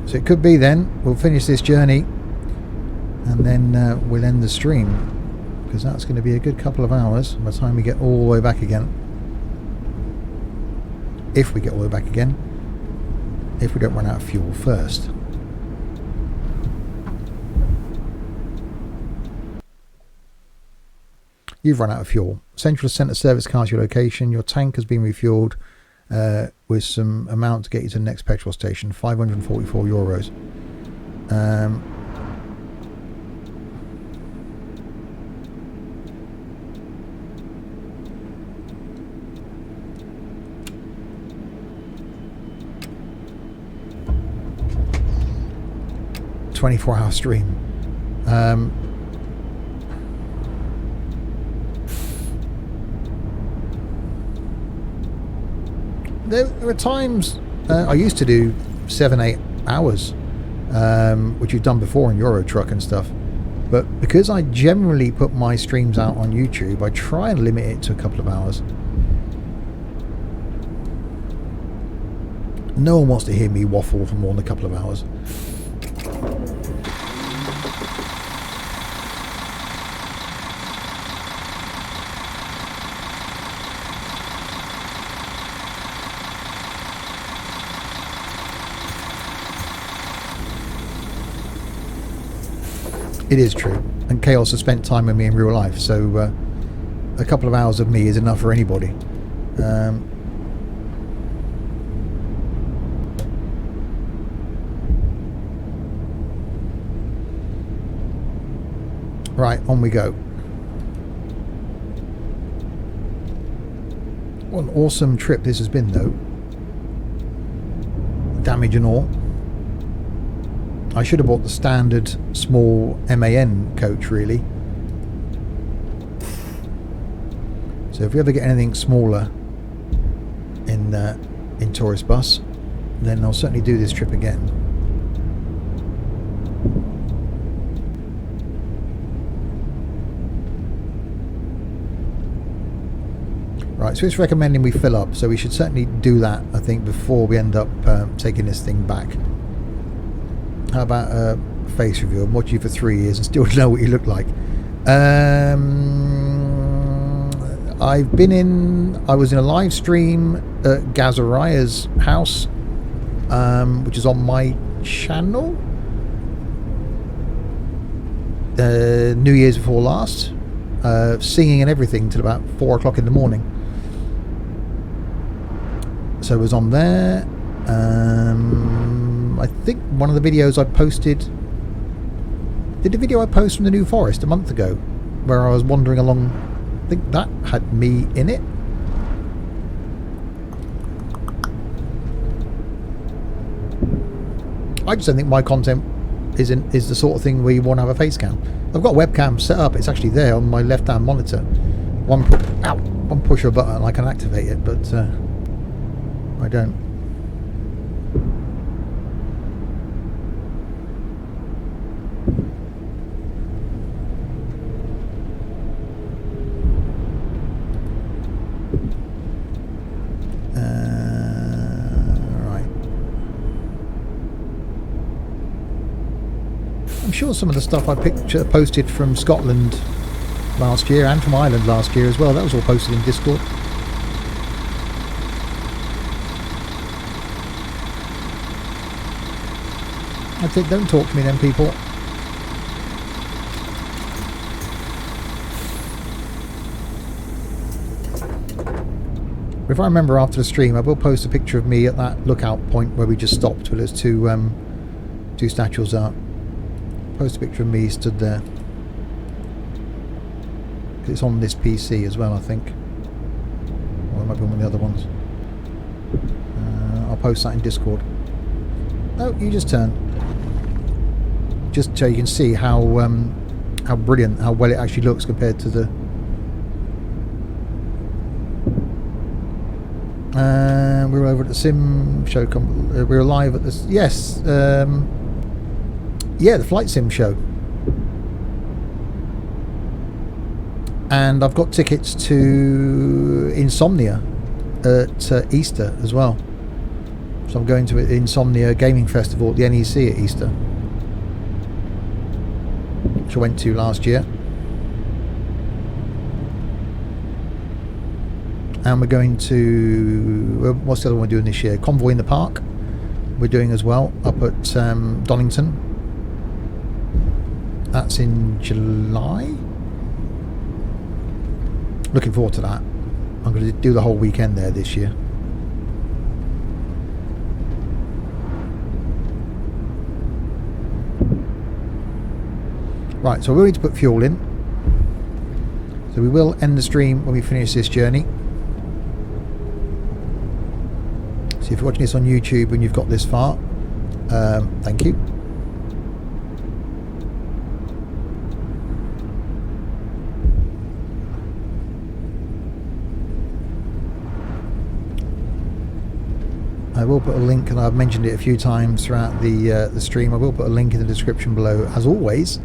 A: So it could be then we'll finish this journey and then we'll end the stream, because that's going to be a good couple of hours by the time we get all the way back again. If we get all the way back again, if we don't run out of fuel first. You've run out of fuel. Central Centre service car to your location. Your tank has been refueled with some amount to get you to the next petrol station. 544 euros. ...24-hour stream. There are times I used to do 7-8 hours, which you've done before in Euro Truck and stuff, but because I generally put my streams out on YouTube, I try and limit it to a couple of hours. No one wants to hear me waffle for more than a couple of hours. It is true, and Chaos has spent time with me in real life, so a couple of hours of me is enough for anybody. Right, on we go. What an awesome trip this has been, though. Damage and all. I should have bought the standard small MAN coach, really. So if we ever get anything smaller in Tourist Bus, then I'll certainly do this trip again. Right, so it's recommending we fill up, so we should certainly do that, I think, before we end up taking this thing back. How about a face review? I've watched you for 3 years and still don't know what you look like. I was in a live stream at Gazariah's house, which is on my channel. New Year's before last. Singing and everything till about 4 o'clock in the morning. So it was on there. I think one of the videos I posted... Did the video I posted from the New Forest a month ago, where I was wandering along... I think that had me in it. I just don't think my content is the sort of thing where you want to have a face cam. I've got a webcam set up. It's actually there on my left-hand monitor. One push of a button and I can activate it, but I don't. Right. I'm sure some of the stuff I posted from Scotland last year and from Ireland last year as well, that was all posted in Discord. I think don't talk to me then, people. If I remember after the stream, I will post a picture of me at that lookout point where we just stopped, where there's two statues up. Post a picture of me stood there. It's on this PC as well, I think. Or it might be one of the other ones. I'll post that in Discord. No, you just turn. Just so you can see how brilliant, how well it actually looks compared to the... we're over at the Sim show. We're live at this. Yes. Yeah, the Flight Sim show. And I've got tickets to Insomnia at Easter as well. So I'm going to Insomnia Gaming Festival at the NEC at Easter, which I went to last year. And we're going to... what's the other one we're doing this year? Convoy in the Park. We're doing as well, up at Donington. That's in July. Looking forward to that. I'm going to do the whole weekend there this year. Right, so we're going to put fuel in. So we will end the stream when we finish this journey. So if you're watching this on YouTube and you've got this far, thank you. I will put a link, and I've mentioned it a few times throughout the stream. I will put a link in the description below, as always,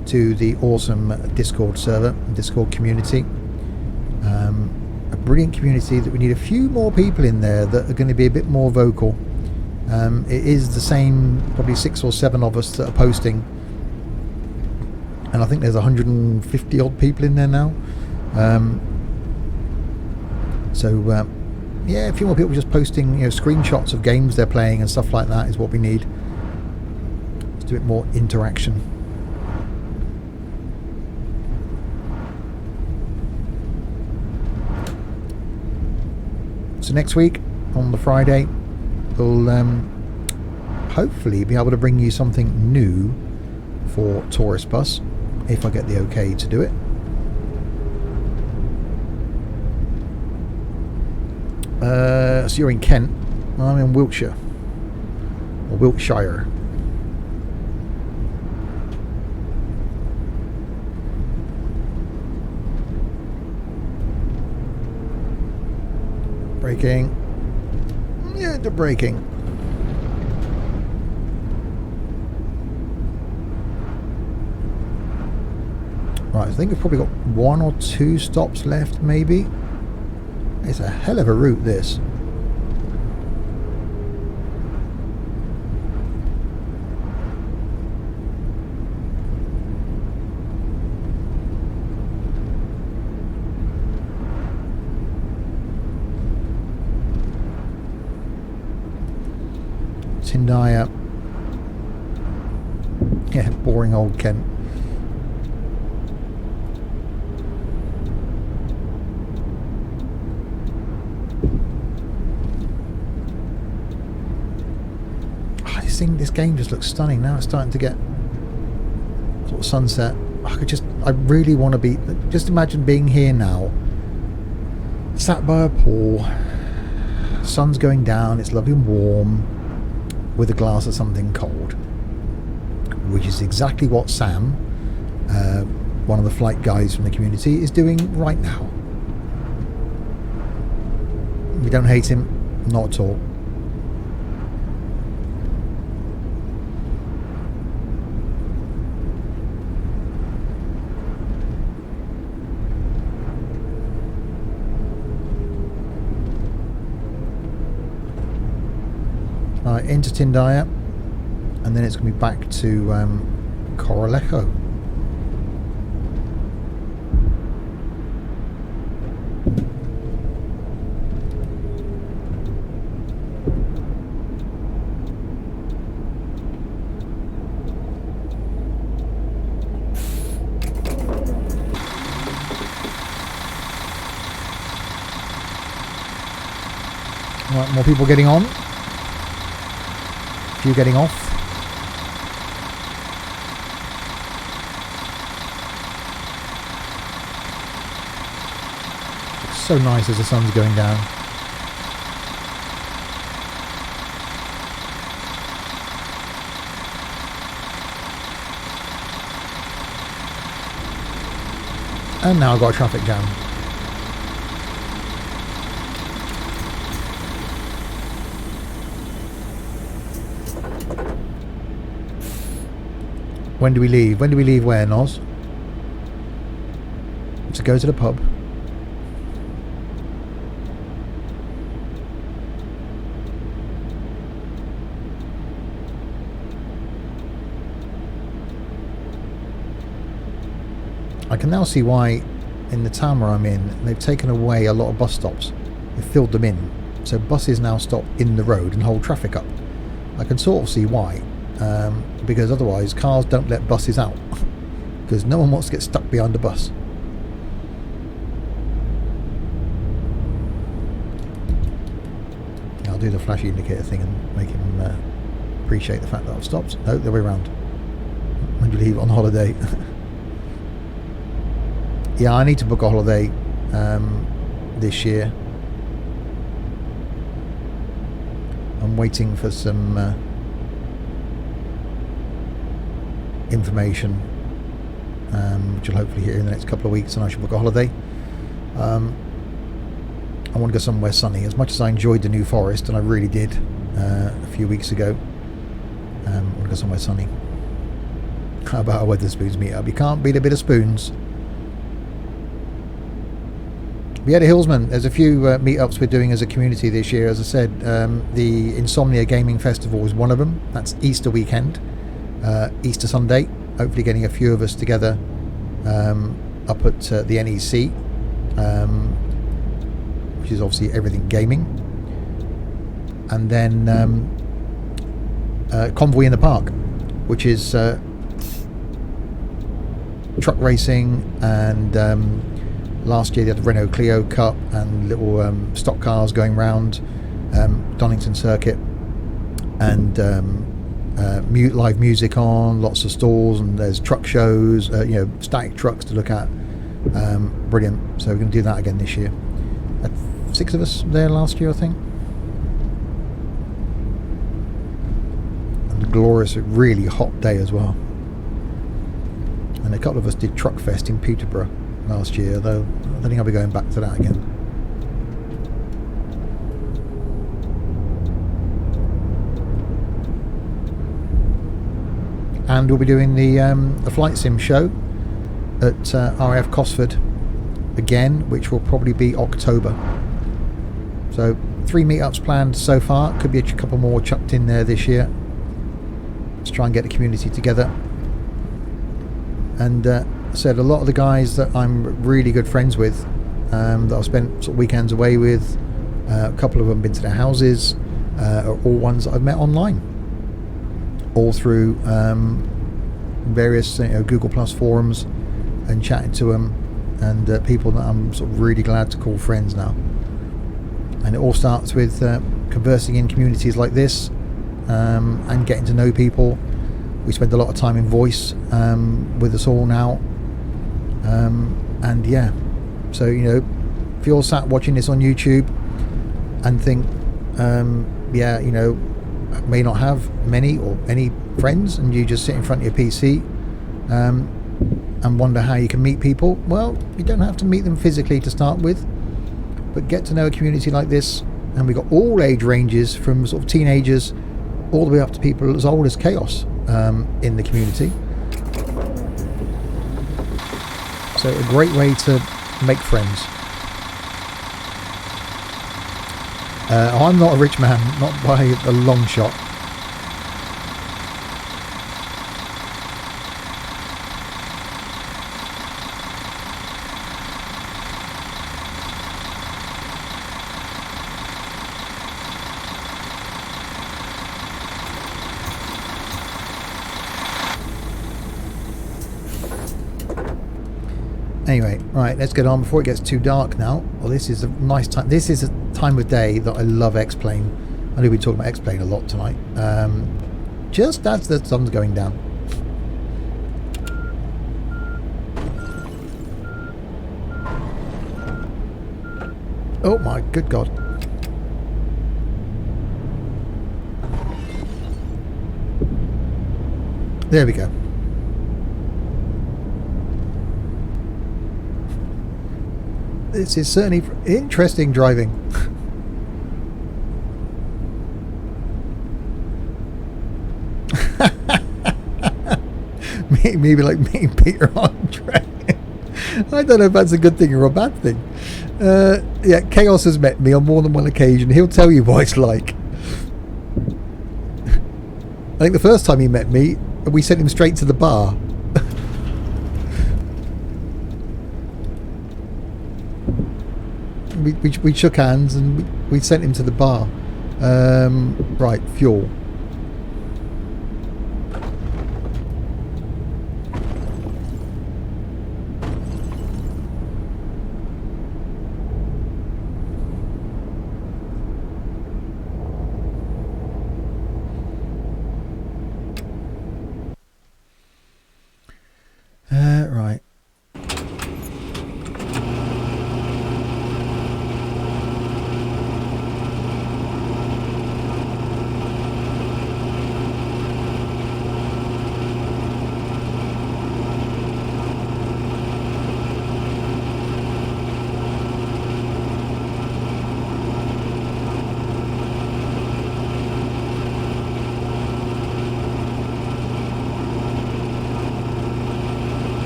A: to the awesome Discord server, Discord community. A brilliant community that we need a few more people in there that are going to be a bit more vocal. It is the same, probably 6 or 7 of us that are posting, and I think there's 150 odd people in there now. Yeah, a few more people just posting, screenshots of games they're playing and stuff like that is what we need. Just a bit more interaction. So next week, on the Friday, we'll hopefully be able to bring you something new for Tourist Bus, if I get the okay to do it. So you're in Kent, I'm in Wiltshire, or Wiltshire. Braking. Yeah, the braking. Right, I think we've probably got 1 or 2 stops left, maybe. It's a hell of a route, this. Tindaya. Yeah, boring old Kent. This game just looks stunning. Now it's starting to get sort of sunset. I really want to be, just imagine being here now, sat by a pool, sun's going down, it's lovely and warm, with a glass of something cold, which is exactly what Sam, one of the flight guys from the community, is doing right now. We don't hate him, not at all. Into Tindaya, and then it's going to be back to Coralejo. Right, more people getting on. Few getting off. Looks so nice as the sun's going down. And now I've got a traffic jam. When do we leave? When do we leave where, Noz? To go to the pub. I can now see why in the town where I'm in, they've taken away a lot of bus stops. They've filled them in. So buses now stop in the road and hold traffic up. I can sort of see why. Because otherwise cars don't let buses out because no one wants to get stuck behind a bus. I'll do the flash indicator thing and make him appreciate the fact that I've stopped. No, the other way around. When do you leave on holiday? Yeah, I need to book a holiday this year. I'm waiting for some information, which will hopefully hear in the next couple of weeks, and I should book a holiday. I want to go somewhere sunny. As much as I enjoyed the New Forest, and I really did a few weeks ago, I want to go somewhere sunny. How about a Wetherspoons meet-up? You can't beat a bit of spoons. Yeah, the Hillsman, there's a few meetups we're doing as a community this year. As I said, the Insomnia Gaming Festival is one of them. That's Easter weekend. Easter Sunday, hopefully getting a few of us together up at the NEC, which is obviously everything gaming, and then Convoy in the Park, which is truck racing, and last year they had the Renault Clio Cup and little stock cars going round Donington Circuit, and live music on, lots of stalls, and there's truck shows, static trucks to look at. Brilliant. So we're going to do that again this year. 6 of us there last year, I think. And a glorious, really hot day as well. And a couple of us did Truck Fest in Peterborough last year, though I don't think I'll be going back to that again. And we'll be doing the flight sim show at RAF Cosford again, which will probably be October. So 3 meetups planned so far. Could be a couple more chucked in there this year. Let's try and get the community together. And said a lot of the guys that I'm really good friends with, that I've spent sort of weekends away with, a couple of them been to their houses, are all ones that I've met online, all through various Google Plus forums and chatting to them, and people that I'm sort of really glad to call friends now. And it all starts with conversing in communities like this, and getting to know people. We spend a lot of time in voice with us all now, and yeah, so if you're sat watching this on YouTube and think yeah, I may not have many or any friends, and you just sit in front of your PC and wonder how you can meet people, well, you don't have to meet them physically to start with, but get to know a community like this. And we've got all age ranges, from sort of teenagers all the way up to people as old as Chaos in the community. So a great way to make friends. I'm not a rich man, not by a long shot. Anyway, right, let's get on before it gets too dark now. Well, this is a nice time. This is a time of day that I love X-Plane. I know we're talking about X-Plane a lot tonight. Just as the sun's going down. Oh my good God. There we go. This is certainly interesting driving. Maybe like me and Peter on track. I don't know if that's a good thing or a bad thing. Yeah, Chaos has met me on more than one occasion. He'll tell you what it's like. I think the first time he met me, we sent him straight to the bar. We shook hands and we sent him to the bar. Right, fuel. Right.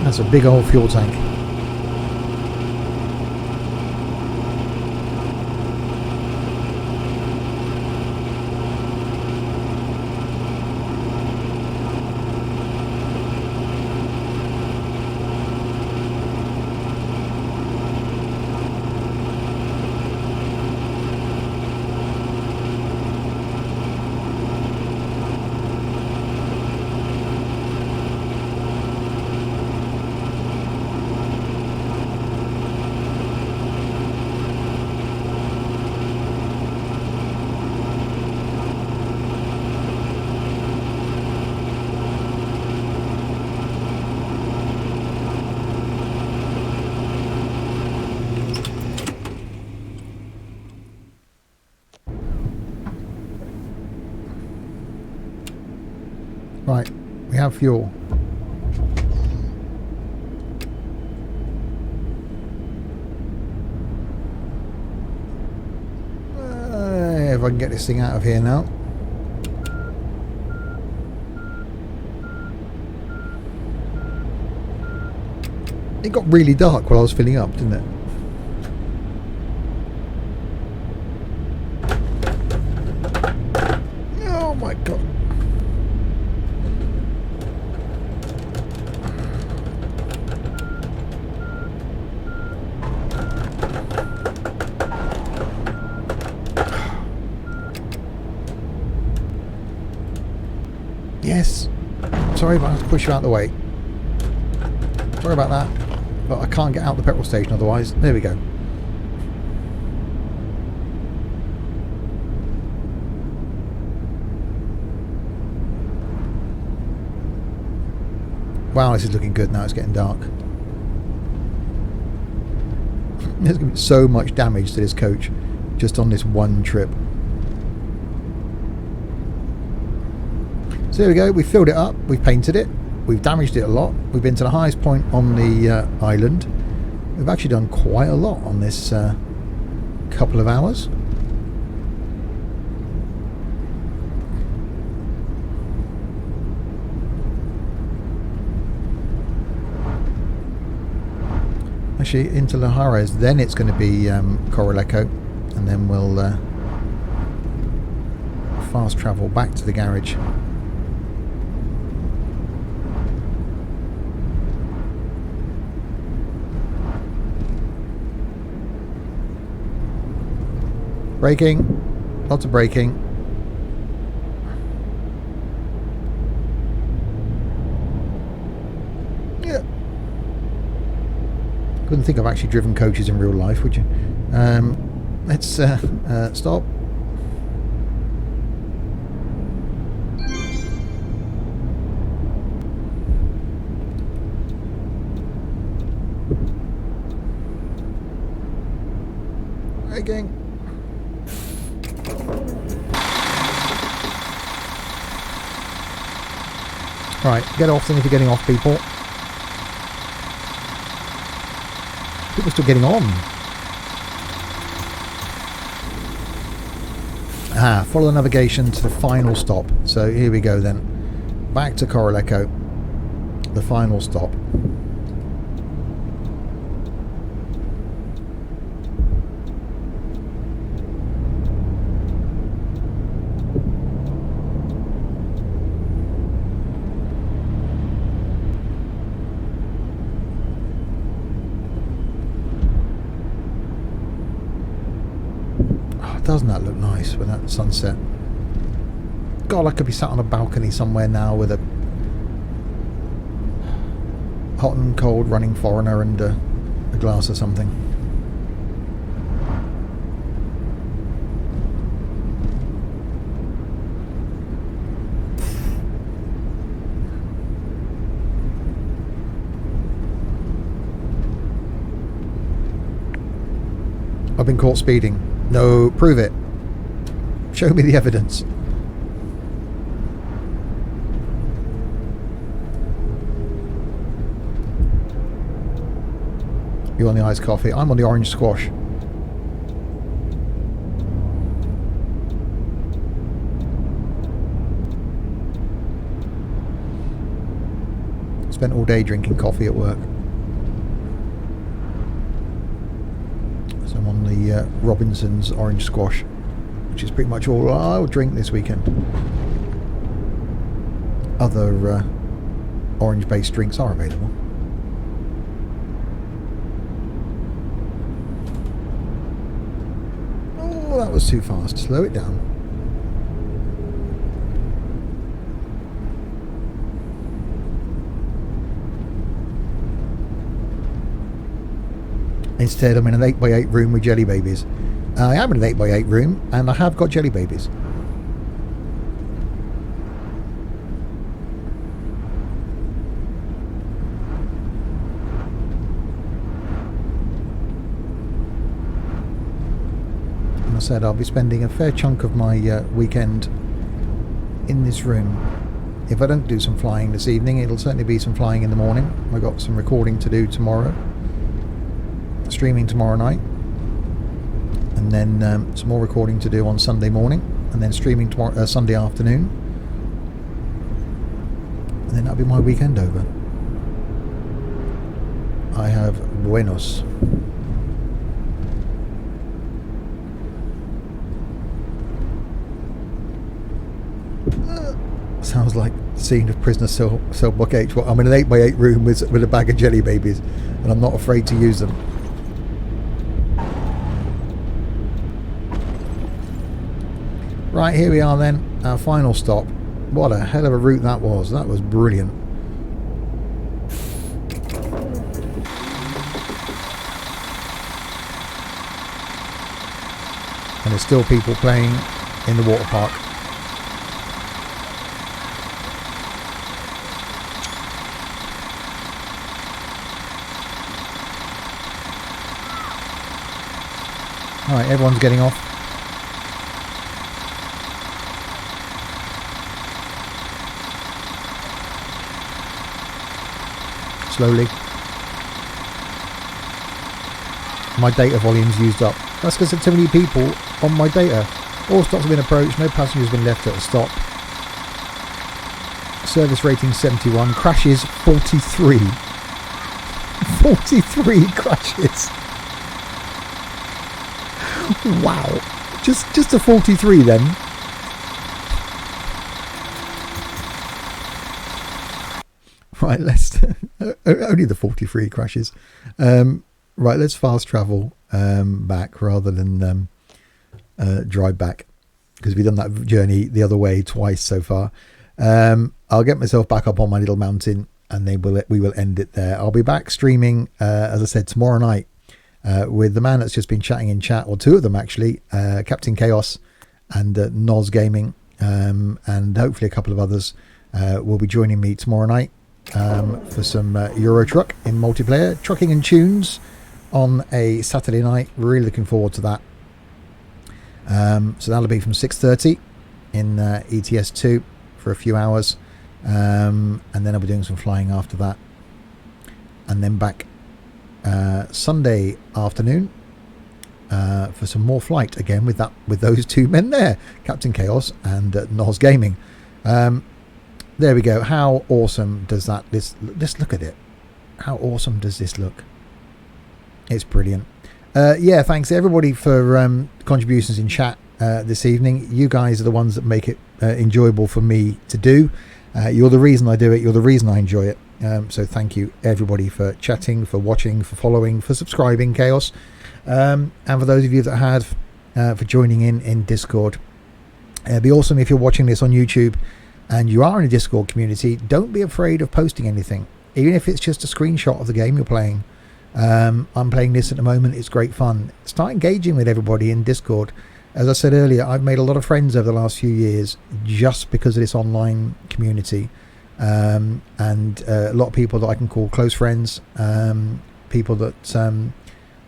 A: That's a big old fuel tank. Right, we have fuel. If I can get this thing out of here now. It got really dark while I was filling up, didn't it? Sorry, but I have to push you out of the way. Sorry about that. But I can't get out the petrol station otherwise. There we go. Wow, this is looking good now. It's getting dark. There's going to be so much damage to this coach just on this one trip. So there we go. We filled it up. We've painted it. We've damaged it a lot. We've been to the highest point on the island. We've actually done quite a lot on this couple of hours. Actually, into Lajares, then it's going to be Coroleco, and then we'll fast travel back to the garage. Braking, lots of braking. Yeah. Couldn't think I've actually driven coaches in real life, would you? Let's stop. Braking. Right, get off then if you're getting off, people. People are still getting on. Follow the navigation to the final stop. So here we go then. Back to Coroleco. The final stop. Doesn't that look nice with that sunset? God, I could be sat on a balcony somewhere now with a hot and cold running foreigner and a glass of something. I've been caught speeding. No, prove it. Show me the evidence. You on the iced coffee? I'm on the orange squash. Spent all day drinking coffee at work. So I'm on the Robinson's orange squash, which is pretty much all I'll drink this weekend. Other orange-based drinks are available. Oh, that was too fast. Slow it down. Instead, I'm in an 8x8 room with jelly babies. I am in an 8x8 room, and I have got jelly babies. And I said I'll be spending a fair chunk of my weekend in this room. If I don't do some flying this evening, it'll certainly be some flying in the morning. I've got some recording to do tomorrow. Streaming tomorrow night, and then some more recording to do on Sunday morning, and then streaming tomorrow Sunday afternoon, and then that'll be my weekend over. I have buenos. Sounds like the scene of Prisoner Cell Block H. Well, I'm in an 8x8 room with a bag of jelly babies, and I'm not afraid to use them. Right, here we are then, our final stop. What a hell of a route that was. That was brilliant. and there's still people playing in the water park. Alright, everyone's getting off. Slowly. My data volume's used up. That's because there's too many people on my data. All stops have been approached, no passengers have been left at a stop. Service rating 71, crashes 43. 43 crashes. Wow. Just a 43 then. Right, let's only the 43 crashes. Right, let's fast travel back rather than drive back, because we've done that journey the other way twice so far. I'll get myself back up on my little mountain, and then we will end it there. I'll be back streaming, as I said, tomorrow night with the man that's just been chatting in chat, or two of them actually, Captain Chaos and Noz Gaming, and hopefully a couple of others will be joining me tomorrow night for some Euro Truck in multiplayer, trucking and tunes on a Saturday night. Really looking forward to that. So that'll be from 6:30 in ETS2 for a few hours, and then I'll be doing some flying after that, and then back Sunday afternoon for some more flight again with those two men there, Captain Chaos and Noz Gaming. There we go. How awesome does that let's look at it. How awesome does this look? It's brilliant. Yeah, thanks everybody for contributions in chat this evening. You guys are the ones that make it enjoyable for me to do. You're the reason I do it. You're the reason I enjoy it. So thank you everybody for chatting, for watching, for following, for subscribing, Chaos, and for those of you that have for joining in Discord. It'd be awesome if you're watching this on YouTube and you are in a Discord community. Don't be afraid of posting anything, even if it's just a screenshot of the game you're playing. I'm playing this at the moment. It's great fun. Start engaging with everybody in Discord. As I said earlier, I've made a lot of friends over the last few years just because of this online community, and a lot of people that I can call close friends, people that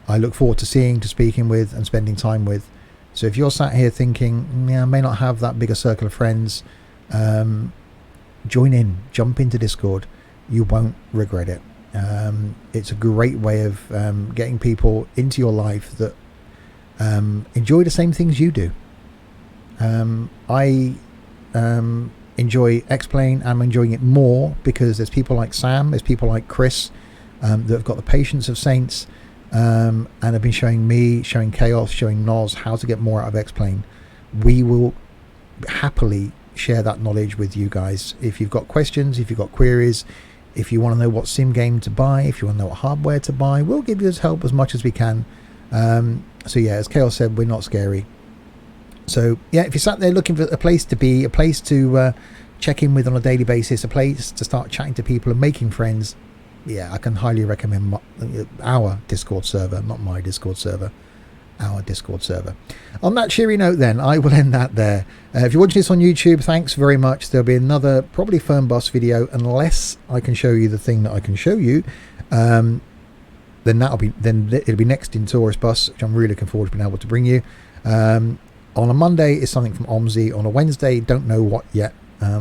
A: I look forward to seeing, to speaking with and spending time with. So if you're sat here thinking, yeah, I may not have that bigger circle of friends, join in, jump into Discord. You won't regret it. It's a great way of getting people into your life that enjoy the same things you do. I enjoy X-Plane. I'm enjoying it more because there's people like Sam, there's people like Chris that have got the patience of saints, and have been showing me, showing Chaos, showing Noz how to get more out of X-Plane. We will happily share that knowledge with you guys. If you've got questions, if you've got queries, if you want to know what sim game to buy, if you want to know what hardware to buy, we'll give you help as much as we can. So yeah, as Chaos said, we're not scary. So yeah, if you're sat there looking for a place to be, a place to check in with on a daily basis, a place to start chatting to people and making friends, yeah, I can highly recommend our Discord server, not my Discord server, our Discord server. On that cheery note then, I will end that there. If you're watching this on YouTube, thanks very much. There'll be another probably Fernbus video, unless I can show you the thing that I can show you. Then it'll be next in Tourist Bus, which I'm really looking forward to being able to bring you. On a Monday is something from OMSI. On a Wednesday, don't know what yet.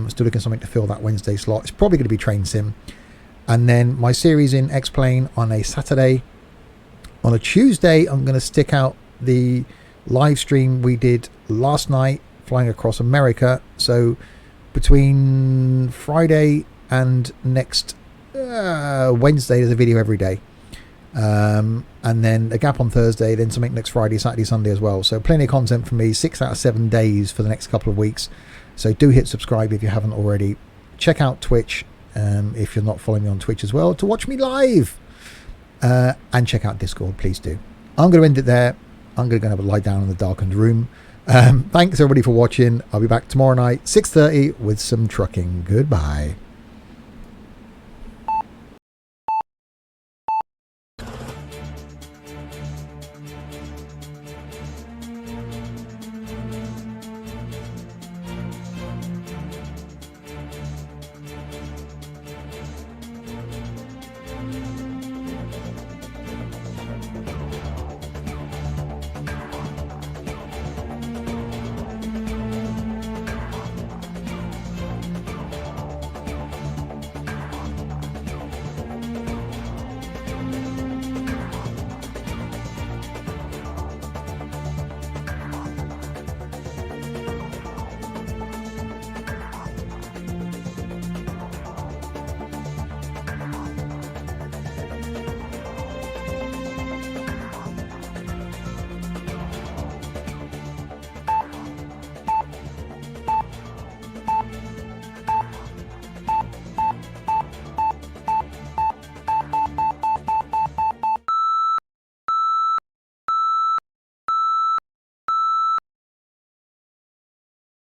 A: Still looking for something to fill that Wednesday slot. It's probably going to be Train Sim. And then my series in X-Plane on a Saturday. On a Tuesday, I'm going to stick out the live stream we did last night, flying across America. So between Friday and next Wednesday, there's a video every day. And then a gap on Thursday, then something next Friday, Saturday, Sunday as well. So plenty of content from me, 6 out of 7 days for the next couple of weeks. So do hit subscribe if you haven't already. Check out Twitch if you're not following me on Twitch as well, to watch me live. And check out Discord, please do. I'm going to end it there. I'm going to go and have a lie down in the darkened room. Thanks everybody for watching. I'll be back tomorrow night, 6:30, with some trucking. Goodbye.